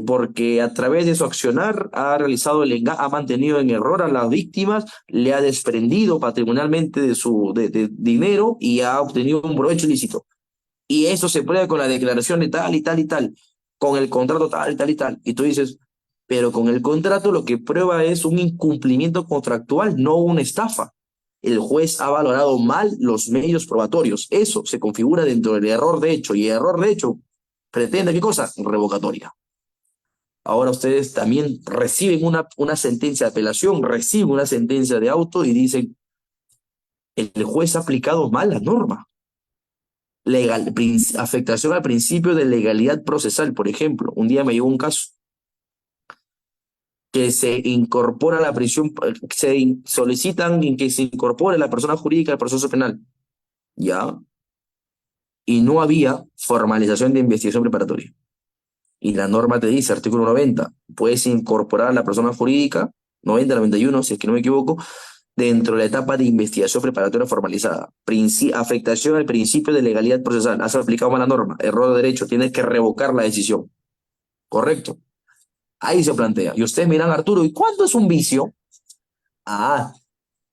porque a través de su accionar ha realizado ha mantenido en error a las víctimas, le ha desprendido patrimonialmente de dinero y ha obtenido un provecho ilícito. Y eso se prueba con la declaración de tal y tal y tal, con el contrato tal y tal y tal. Y tú dices, pero con el contrato lo que prueba es un incumplimiento contractual, no una estafa. El juez ha valorado mal los medios probatorios. Eso se configura dentro del error de hecho. Y el error de hecho pretende, ¿qué cosa? Revocatoria. Ahora ustedes también reciben una sentencia de apelación, reciben una sentencia de auto y dicen, el juez ha aplicado mal la norma. Afectación al principio de legalidad procesal, por ejemplo. Un día me llegó un caso que se incorpora a la prisión, solicitan que se incorpore la persona jurídica al proceso penal, ¿ya? Y no había formalización de investigación preparatoria. Y la norma te dice, artículo 90, puedes incorporar a la persona jurídica, 90-91, si es que no me equivoco, dentro de la etapa de investigación preparatoria formalizada. Afectación al principio de legalidad procesal. Has aplicado mal la norma. Error de derecho. Tienes que revocar la decisión. ¿Correcto? Ahí se plantea. Y ustedes miran, Arturo, ¿y cuándo es un vicio? Ah,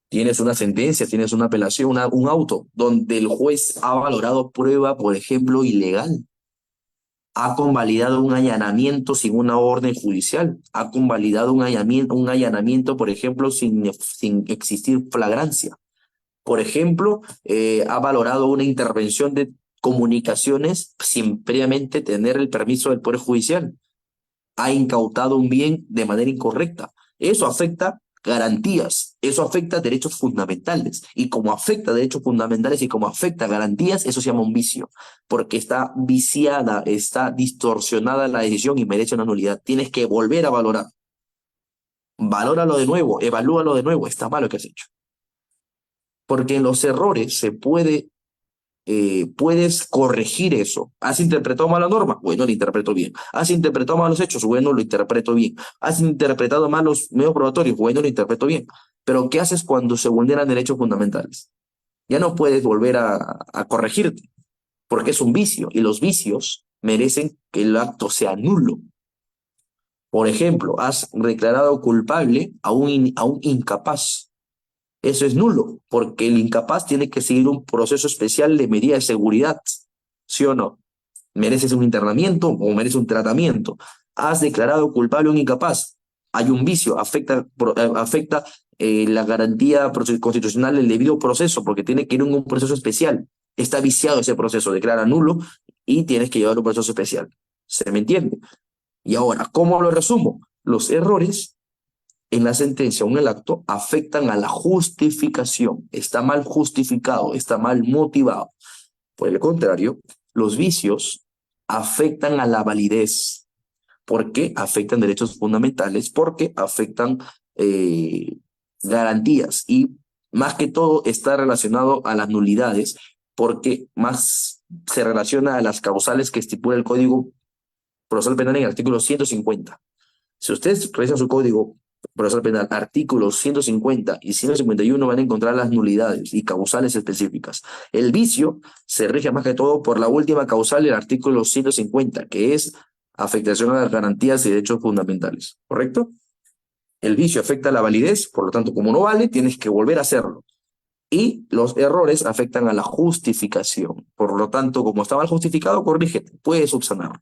tienes una sentencia, tienes una apelación, un auto, donde el juez ha valorado prueba, por ejemplo, ilegal. Ha convalidado un allanamiento sin una orden judicial. Ha convalidado un allanamiento, por ejemplo, sin existir flagrancia. Por ejemplo, ha valorado una intervención de comunicaciones sin previamente tener el permiso del Poder Judicial. Ha incautado un bien de manera incorrecta. Eso afecta garantías, eso afecta derechos fundamentales. Y como afecta derechos fundamentales y como afecta garantías, eso se llama un vicio. Porque está viciada, está distorsionada la decisión y merece una nulidad. Tienes que volver a valorar. Valóralo de nuevo, evalúalo de nuevo. Está mal lo que has hecho. Porque en los errores se puede puedes corregir eso. ¿Has interpretado mal la norma? Bueno, lo interpreto bien. ¿Has interpretado mal los hechos? Bueno, lo interpreto bien. ¿Has interpretado mal los medios probatorios? Bueno, lo interpreto bien. Pero ¿qué haces cuando se vulneran derechos fundamentales? Ya no puedes volver a corregirte, porque es un vicio, y los vicios merecen que el acto sea nulo. Por ejemplo, has declarado culpable a un incapaz. Eso es nulo, porque el incapaz tiene que seguir un proceso especial de medida de seguridad, ¿sí o no? ¿Mereces un internamiento o mereces un tratamiento? Has declarado culpable a un incapaz. Hay un vicio, afecta la garantía constitucional del debido proceso, porque tiene que ir en un proceso especial. Está viciado ese proceso, declara nulo y tienes que llevar un proceso especial. ¿Se me entiende? Y ahora, ¿cómo lo resumo? Los errores en la sentencia o en el acto afectan a la justificación. Está mal justificado, está mal motivado. Por el contrario, los vicios afectan a la validez, porque afectan derechos fundamentales, porque afectan garantías y más que todo está relacionado a las nulidades, porque más se relaciona a las causales que estipula el Código Procesal Penal en el artículo 150. Si ustedes revisan su Código Procesal Penal, artículos 150 y 151 van a encontrar las nulidades y causales específicas. El vicio se rige más que todo por la última causal del artículo 150, que es afectación a las garantías y derechos fundamentales, ¿correcto? El vicio afecta a la validez, por lo tanto, como no vale, tienes que volver a hacerlo. Y los errores afectan a la justificación. Por lo tanto, como está mal justificado, corrígete, puedes subsanar.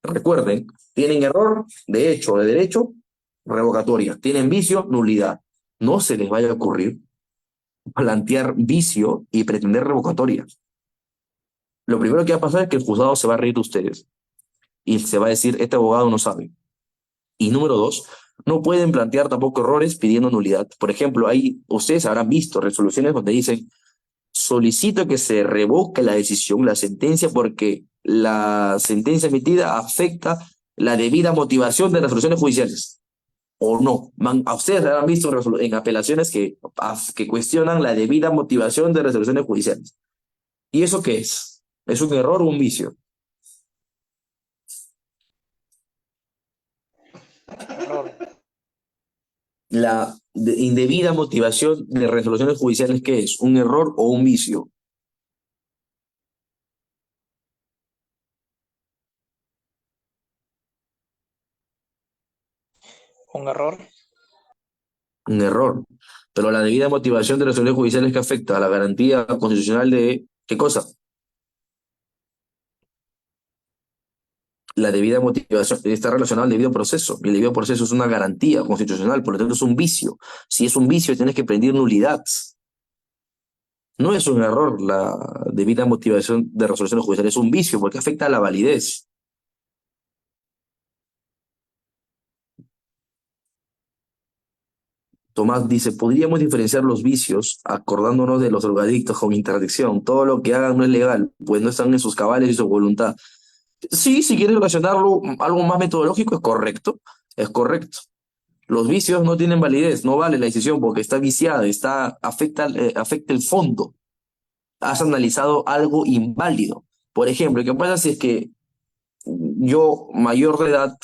Recuerden, tienen error de hecho o de derecho, revocatoria. Tienen vicio, nulidad. No se les vaya a ocurrir plantear vicio y pretender revocatoria. Lo primero que va a pasar es que el juzgado se va a reír de ustedes y se va a decir, este abogado no sabe. Y número dos, no pueden plantear tampoco errores pidiendo nulidad. Por ejemplo, ustedes habrán visto resoluciones donde dicen, solicito que se revoque la decisión, la sentencia, porque la sentencia emitida afecta la debida motivación de resoluciones judiciales. O no. A ustedes habrán visto en apelaciones que cuestionan la debida motivación de resoluciones judiciales. ¿Y eso qué es? ¿Es un error o un vicio? Error. La indebida motivación de resoluciones judiciales, ¿qué es? ¿Un error o un vicio? Un error. Un error. Pero la debida motivación de resoluciones judiciales que afecta a la garantía constitucional de ¿qué cosa? La debida motivación está relacionada al debido proceso. Y el debido proceso es una garantía constitucional, por lo tanto es un vicio. Si es un vicio, tienes que pedir nulidad. No es un error la debida motivación de resoluciones judiciales, es un vicio porque afecta a la validez. Tomás dice, podríamos diferenciar los vicios acordándonos de los drogadictos con interdicción. Todo lo que hagan no es legal, pues no están en sus cabales y su voluntad. Sí, si quieres relacionarlo algo más metodológico, es correcto, es correcto. Los vicios no tienen validez, no vale la decisión porque está viciada, afecta el fondo. Has analizado algo inválido. Por ejemplo, ¿qué pasa si es que yo, mayor de edad,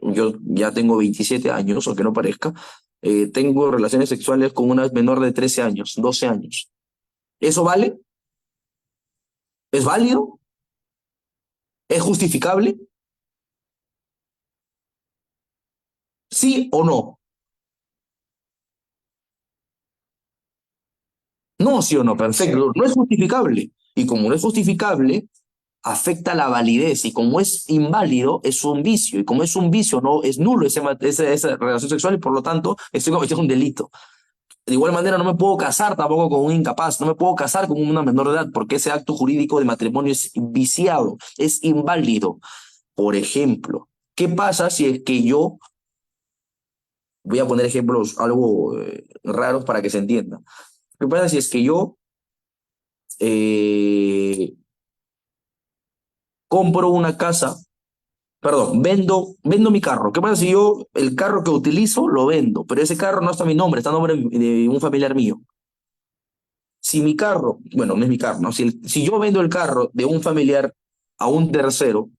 yo ya tengo 27 años, aunque no parezca, tengo relaciones sexuales con una menor de 13 años, 12 años? ¿Eso vale? ¿Es válido? ¿Es justificable? ¿Sí o no? No, sí o no, Sí. perfecto. No es justificable. Y como no es justificable, afecta la validez. Y como es inválido, es un vicio. Y como es un vicio, no es nulo esa relación sexual y por lo tanto estoy cometiendo un delito. De igual manera, no me puedo casar tampoco con un incapaz, no me puedo casar con una menor de edad porque ese acto jurídico de matrimonio es viciado, es inválido. Por ejemplo, ¿qué pasa si es que yo, voy a poner ejemplos algo raros para que se entienda? ¿Qué pasa si es que yo eh, compro una casa, perdón, vendo mi carro? ¿Qué pasa si yo el carro que utilizo lo vendo, pero ese carro no está a mi nombre, está a nombre de un familiar mío? Si mi carro, bueno, no es mi carro, ¿no? Si yo vendo el carro de un familiar a un tercero,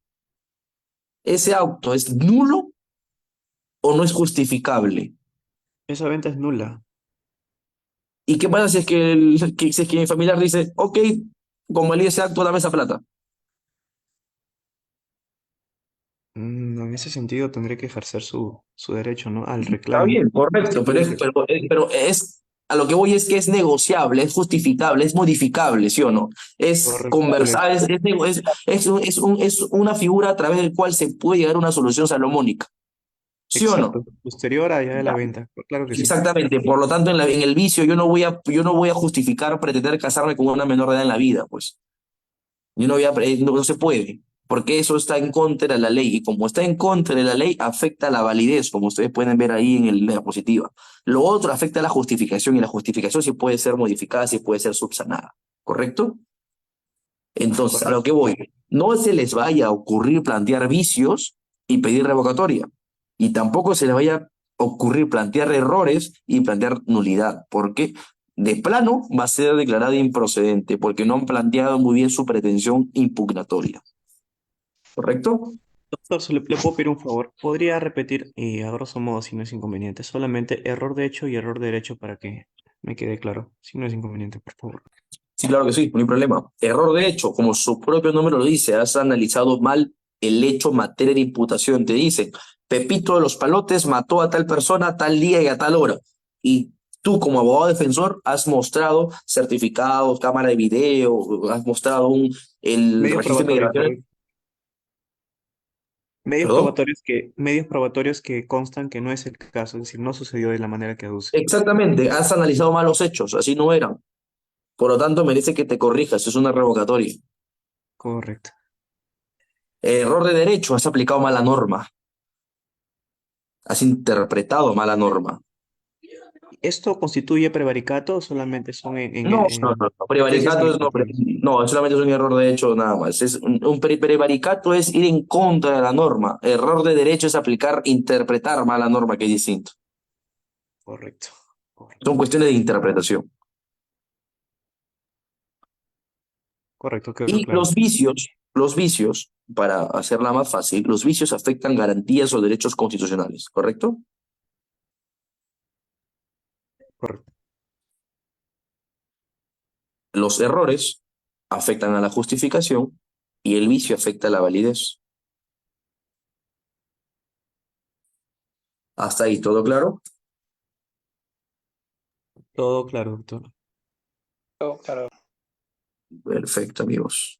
¿ese auto es nulo o no es justificable? Esa venta es nula. ¿Y qué pasa si es que, si es que mi familiar dice, ok, convalida ese acto, dame esa plata? En ese sentido tendré que ejercer su derecho, ¿no? Al Está reclamo. bien, correcto, Siempre pero es, a lo que voy es que es negociable, es justificable, es modificable, ¿sí o no? Es correcto, conversar, es una figura a través del cual se puede llegar a una solución salomónica, ¿sí o no? exacto. Posterior a ya de la venta. Claro que sí. Exactamente, por lo tanto, en el vicio yo no voy a justificar pretender casarme con una menor de edad en la vida, pues. Yo no voy a, no, no se puede, porque eso está en contra de la ley, y como está en contra de la ley, afecta la validez, como ustedes pueden ver ahí en la diapositiva. Lo otro afecta la justificación, y la justificación sí puede ser modificada, sí puede ser subsanada, ¿correcto? Entonces, a lo Correcto. que voy, no se les vaya a ocurrir plantear vicios y pedir revocatoria, y tampoco se les vaya a ocurrir plantear errores y plantear nulidad, porque de plano va a ser declarada improcedente, porque no han planteado muy bien su pretensión impugnatoria, ¿correcto? Doctor, le puedo pedir un favor. ¿Podría repetir, a grosso modo, si no es inconveniente, solamente error de hecho y error de derecho para que me quede claro? Si no es inconveniente, por favor. Sí, claro que sí, no hay problema. Error de hecho, como su propio nombre lo dice, has analizado mal el hecho materia de imputación. Te dice, Pepito de los Palotes mató a tal persona tal día y a tal hora. Y tú, como abogado defensor, has mostrado certificados, cámara de video, has mostrado el Medios registro de probatorios, migraciones. correcto. ¿Perdón? Medios probatorios que constan que no es el caso, es decir, no sucedió de la manera que aduce. Exactamente, has analizado mal los hechos, así no eran. Por lo tanto, merece que te corrijas, es una revocatoria. Correcto. Error de derecho, has aplicado mala norma, has interpretado mala norma. ¿Esto constituye prevaricato o solamente son No, no, no, no. sentencias Prevaricato es, no, administrativas? no, solamente es un error de hecho nada más. Prevaricato es ir en contra de la norma. Error de derecho es aplicar, interpretar mala norma, que es distinto. Correcto. Correcto. Son cuestiones de interpretación. Correcto, quedó Y claro. los vicios, para hacerla más fácil, los vicios afectan garantías o derechos constitucionales, ¿correcto? Correcto. Los errores afectan a la justificación y el vicio afecta a la validez. Hasta ahí, ¿todo claro? Todo claro, doctor. Claro. Perfecto, amigos.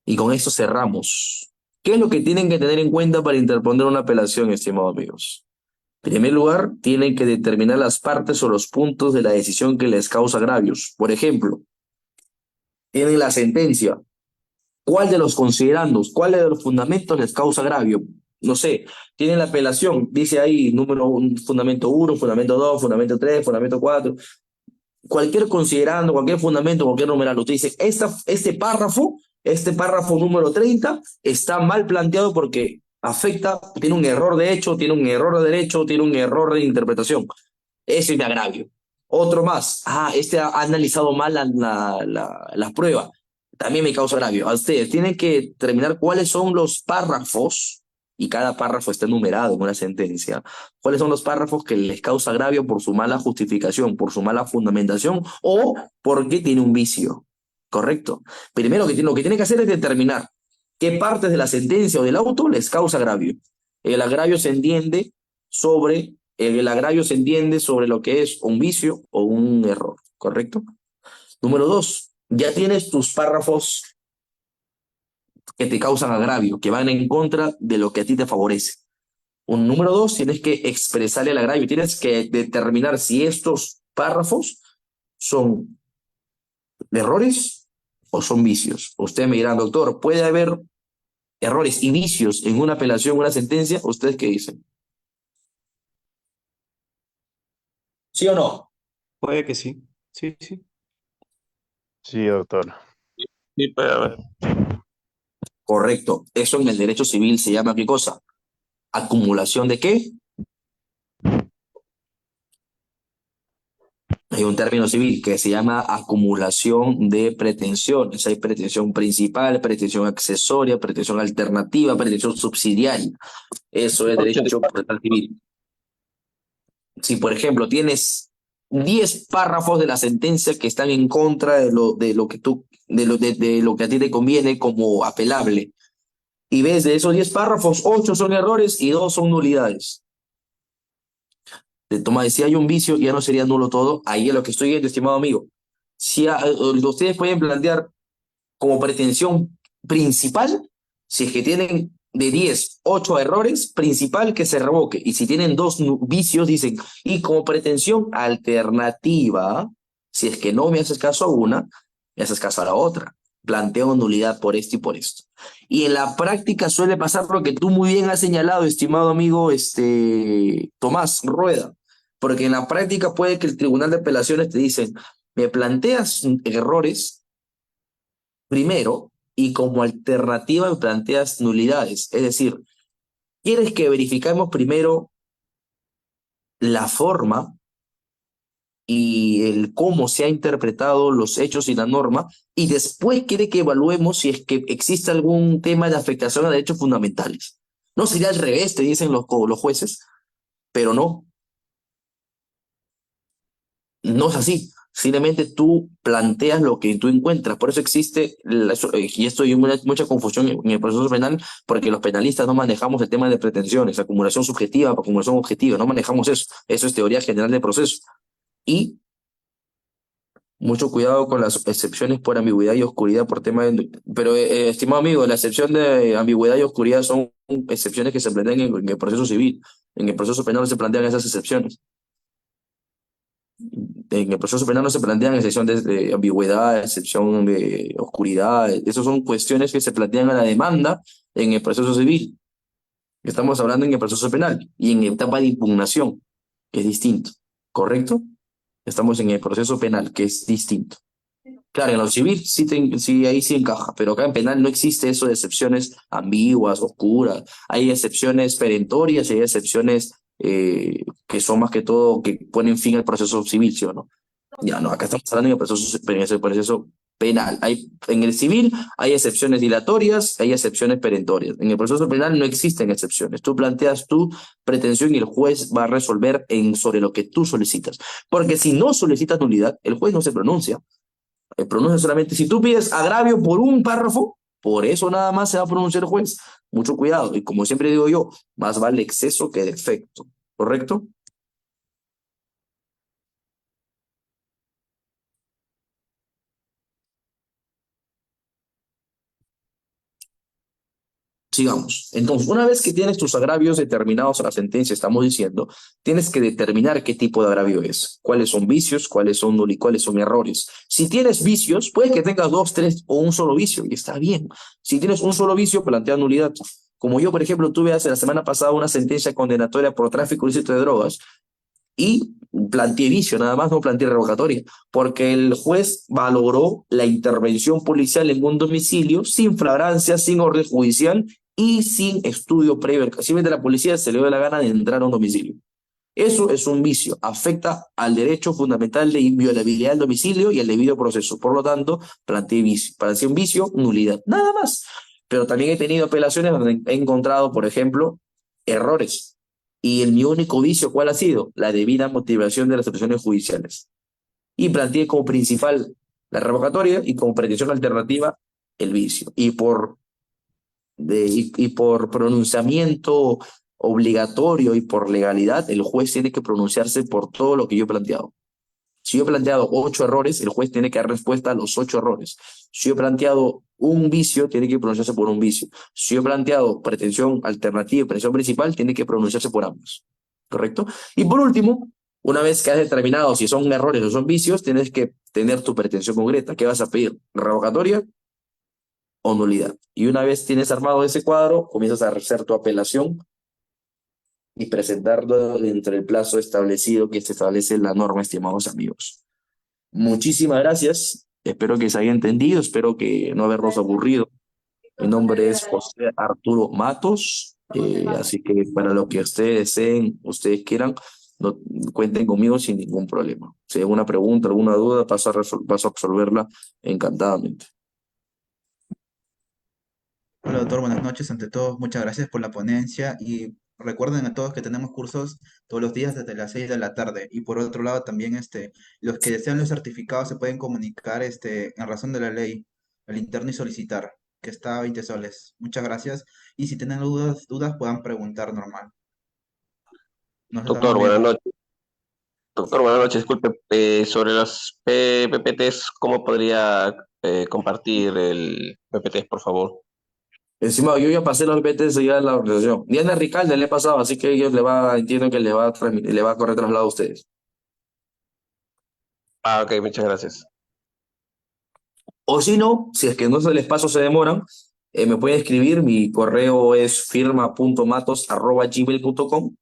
Y con esto cerramos. ¿Qué es lo que tienen que tener en cuenta para interponer una apelación, estimados amigos? En primer lugar, tienen que determinar las partes o los puntos de la decisión que les causa agravios. Por ejemplo, tienen la sentencia. ¿Cuál de los considerandos, cuál de los fundamentos les causa agravio? No sé, tienen la apelación, dice ahí fundamento 1, fundamento 2, fundamento 3, fundamento 4. Cualquier considerando, cualquier fundamento, cualquier numeral, usted dice, este párrafo número 30 está mal planteado porque afecta, tiene un error de hecho, tiene un error de derecho, tiene un error de interpretación. Ese es mi agravio. Otro más, este ha analizado mal la prueba. También me causa agravio. A ustedes tienen que determinar cuáles son los párrafos, y cada párrafo está numerado en una sentencia. ¿Cuáles son los párrafos que les causa agravio por su mala justificación, por su mala fundamentación o porque tiene un vicio? ¿Correcto? Primero lo que tiene que hacer es determinar qué partes de la sentencia o del auto les causa agravio. El agravio se entiende el agravio se entiende sobre lo que es un vicio o un error, ¿correcto? Número dos, ya tienes tus párrafos que te causan agravio, que van en contra de lo que a ti te favorece. Un número dos, tienes que expresar el agravio, tienes que determinar si estos párrafos son errores o son vicios. Ustedes me dirán, doctor, ¿puede haber errores y vicios en una apelación, una sentencia? ¿Ustedes qué dicen? ¿Sí o no? Puede que sí. Sí, sí. Sí, doctor. Sí, puede haber. Correcto. Eso en el derecho civil se llama ¿qué cosa? ¿Acumulación de qué? Hay un término civil que se llama acumulación de pretensiones. Hay pretensión principal, pretensión accesoria, pretensión alternativa, pretensión subsidiaria. Eso es derecho procesal civil. Si, por ejemplo, tienes 10 párrafos de la sentencia que están en contra de lo que tú, de lo que a ti te conviene como apelable, y ves de esos 10 párrafos, 8 son errores y 2 son nulidades. Si hay un vicio, ya no sería nulo todo. Ahí es lo que estoy viendo, estimado amigo. Ustedes pueden plantear como pretensión principal, si es que tienen de 10, 8 errores, principal que se revoque. Y si tienen 2 vicios, dicen, y como pretensión alternativa, si es que no me haces caso a una, me haces caso a la otra. Planteo nulidad por esto y por esto. Y en la práctica suele pasar lo que tú muy bien has señalado, estimado amigo Tomás Rueda. Porque en la práctica puede que el Tribunal de Apelaciones te dicen, me planteas errores primero y como alternativa me planteas nulidades. Es decir, quieres que verifiquemos primero la forma y el cómo se ha interpretado los hechos y la norma, y después quiere que evaluemos si es que existe algún tema de afectación a derechos fundamentales. No sería al revés, te dicen los jueces, pero no. No es así. Simplemente tú planteas lo que tú encuentras. Por eso existe, y esto hay mucha confusión en el proceso penal, porque los penalistas no manejamos el tema de pretensiones, acumulación subjetiva, acumulación objetiva, no manejamos eso. Eso es teoría general del proceso. Y mucho cuidado con las excepciones por ambigüedad y oscuridad por tema de... Pero, estimado amigo, la excepción de ambigüedad y oscuridad son excepciones que se plantean en el proceso civil. En el proceso penal no se plantean esas excepciones. En el proceso penal no se plantean excepción de ambigüedad, excepción de oscuridad. Esas son cuestiones que se plantean a la demanda en el proceso civil. Estamos hablando en el proceso penal y en etapa de impugnación, que es distinto. ¿Correcto? Estamos en el proceso penal, que es distinto. Claro, en lo civil sí, ahí sí encaja, pero acá en penal no existe eso de excepciones ambiguas, oscuras. Hay excepciones perentorias y hay excepciones que son más que todo que ponen fin al proceso civil, ¿sí o no? Ya no, acá estamos hablando en el proceso penal. En el civil hay excepciones dilatorias, hay excepciones perentorias. En el proceso penal no existen excepciones. Tú planteas tu pretensión y el juez va a resolver sobre lo que tú solicitas. Porque si no solicitas nulidad, el juez no se pronuncia. Pronuncia solamente, si tú pides agravio por un párrafo, por eso nada más se va a pronunciar el juez. Mucho cuidado. Y como siempre digo yo, más vale exceso que defecto. ¿Correcto? Sigamos. Entonces, una vez que tienes tus agravios determinados a la sentencia, estamos diciendo, tienes que determinar qué tipo de agravio es, cuáles son vicios, cuáles son cuáles son errores. Si tienes vicios, puede que tengas 2, 3 o un solo vicio, y está bien. Si tienes un solo vicio, plantea nulidad. Como yo, por ejemplo, tuve hace la semana pasada una sentencia condenatoria por tráfico ilícito de drogas, y planteé vicio, nada más no planteé revocatoria, porque el juez valoró la intervención policial en un domicilio sin flagrancia, sin orden judicial y sin estudio previo. Simplemente la policía se le dio la gana de entrar a un domicilio. Eso es un vicio, afecta al derecho fundamental de inviolabilidad del domicilio y al debido proceso. Por lo tanto, planteé vicio. Planteé un vicio, nulidad, nada más. Pero también he tenido apelaciones donde he encontrado, por ejemplo, errores. Y mi único vicio, ¿cuál ha sido? La debida motivación de las actuaciones judiciales. Y planteé como principal la revocatoria y como pretensión alternativa el vicio. Y por pronunciamiento obligatorio y por legalidad, el juez tiene que pronunciarse por todo lo que yo he planteado. Si yo he planteado 8 errores, el juez tiene que dar respuesta a los 8 errores. Si yo he planteado un vicio, tiene que pronunciarse por un vicio. Si yo he planteado pretensión alternativa y pretensión principal, tiene que pronunciarse por ambos. ¿Correcto? Y por último, una vez que has determinado si son errores o son vicios, tienes que tener tu pretensión concreta. ¿Qué vas a pedir? ¿Revocatoria o nulidad? Y una vez tienes armado ese cuadro, comienzas a hacer tu apelación y presentarlo dentro del plazo establecido que se establece en la norma, estimados amigos. Muchísimas gracias. Espero que se haya entendido, espero que no habernos aburrido. Mi nombre es José Arturo Matos, así que para lo que ustedes deseen, ustedes quieran, no, cuenten conmigo sin ningún problema. Si hay alguna pregunta, alguna duda, paso a resolverla encantadamente. Hola doctor, buenas noches. Ante todo, muchas gracias por la ponencia y recuerden a todos que tenemos cursos todos los días desde las 6 de la tarde. Y por otro lado, también los que desean los certificados se pueden comunicar en razón de la ley al interno y solicitar, que está a 20 soles. Muchas gracias. Y si tienen dudas puedan preguntar normal. Nos estamos Doctor, buenas viendo. noches. Doctor, buenas noches. Disculpe, sobre los PPTs, ¿cómo podría compartir el PPT, por favor? Encima, yo ya pasé los BTS ya en la organización. Diana Ricalde le he pasado, así que ellos entiendo que le va a correr traslado a ustedes. Ah, ok, muchas gracias. O si no, si es que no se les paso, se demoran, me pueden escribir, mi correo es firma.matos@gmail.com.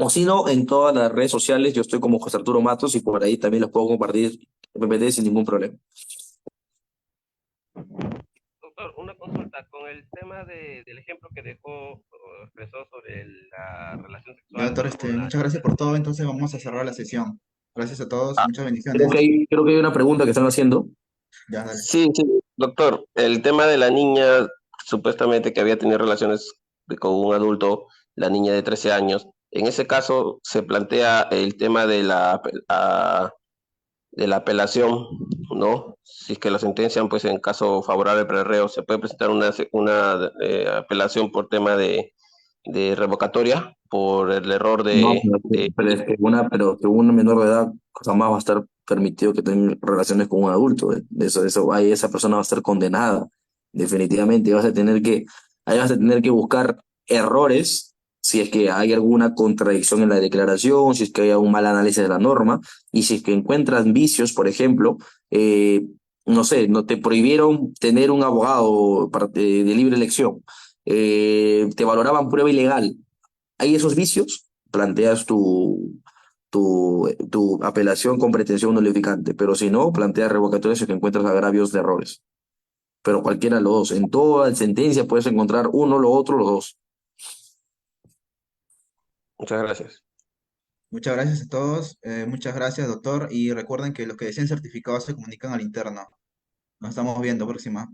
O si no, en todas las redes sociales yo estoy como José Arturo Matos y por ahí también los puedo compartir en PPT sin ningún problema. Doctor, una consulta con el tema del ejemplo que dejó o expresó sobre la relación Ya sexual doctor, con la muchas gracias niña. por todo. Entonces vamos a cerrar la sesión. Gracias a todos, Ah, muchas bendiciones. Creo que hay una pregunta que están haciendo. Ya, dale. sí, sí, doctor, el tema de la niña supuestamente que había tenido relaciones con un adulto, la niña de 13 años, en ese caso se plantea el tema de la apelación, ¿no? Si es que la sentencian, pues en caso favorable para el reo, se puede presentar una apelación por tema de revocatoria, por el error No, de... pero que una menor de edad jamás va a estar permitido que tenga relaciones con un adulto. Ahí esa persona va a ser condenada, definitivamente. Ahí vas a tener que buscar errores, si es que hay alguna contradicción en la declaración, si es que hay un mal análisis de la norma, y si es que encuentras vicios, por ejemplo, no sé, no te prohibieron tener un abogado de libre elección, te valoraban prueba ilegal, hay esos vicios, planteas tu apelación con pretensión nulificante, pero si no, planteas revocatoria si es que encuentras agravios de errores. Pero cualquiera de los dos. En toda sentencia puedes encontrar uno, lo otro, los dos. Muchas gracias. Muchas gracias a todos. Muchas gracias, doctor. Y recuerden que los que deseen certificados se comunican al interno. Nos estamos viendo próxima.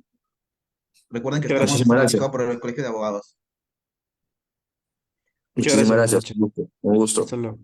Recuerden que Muchas gracias. estamos Muchísimas gracias. certificados por el Colegio de Abogados. Muchas gracias. Muchísimas Buenas gracias. noches. Un gusto. Hasta luego.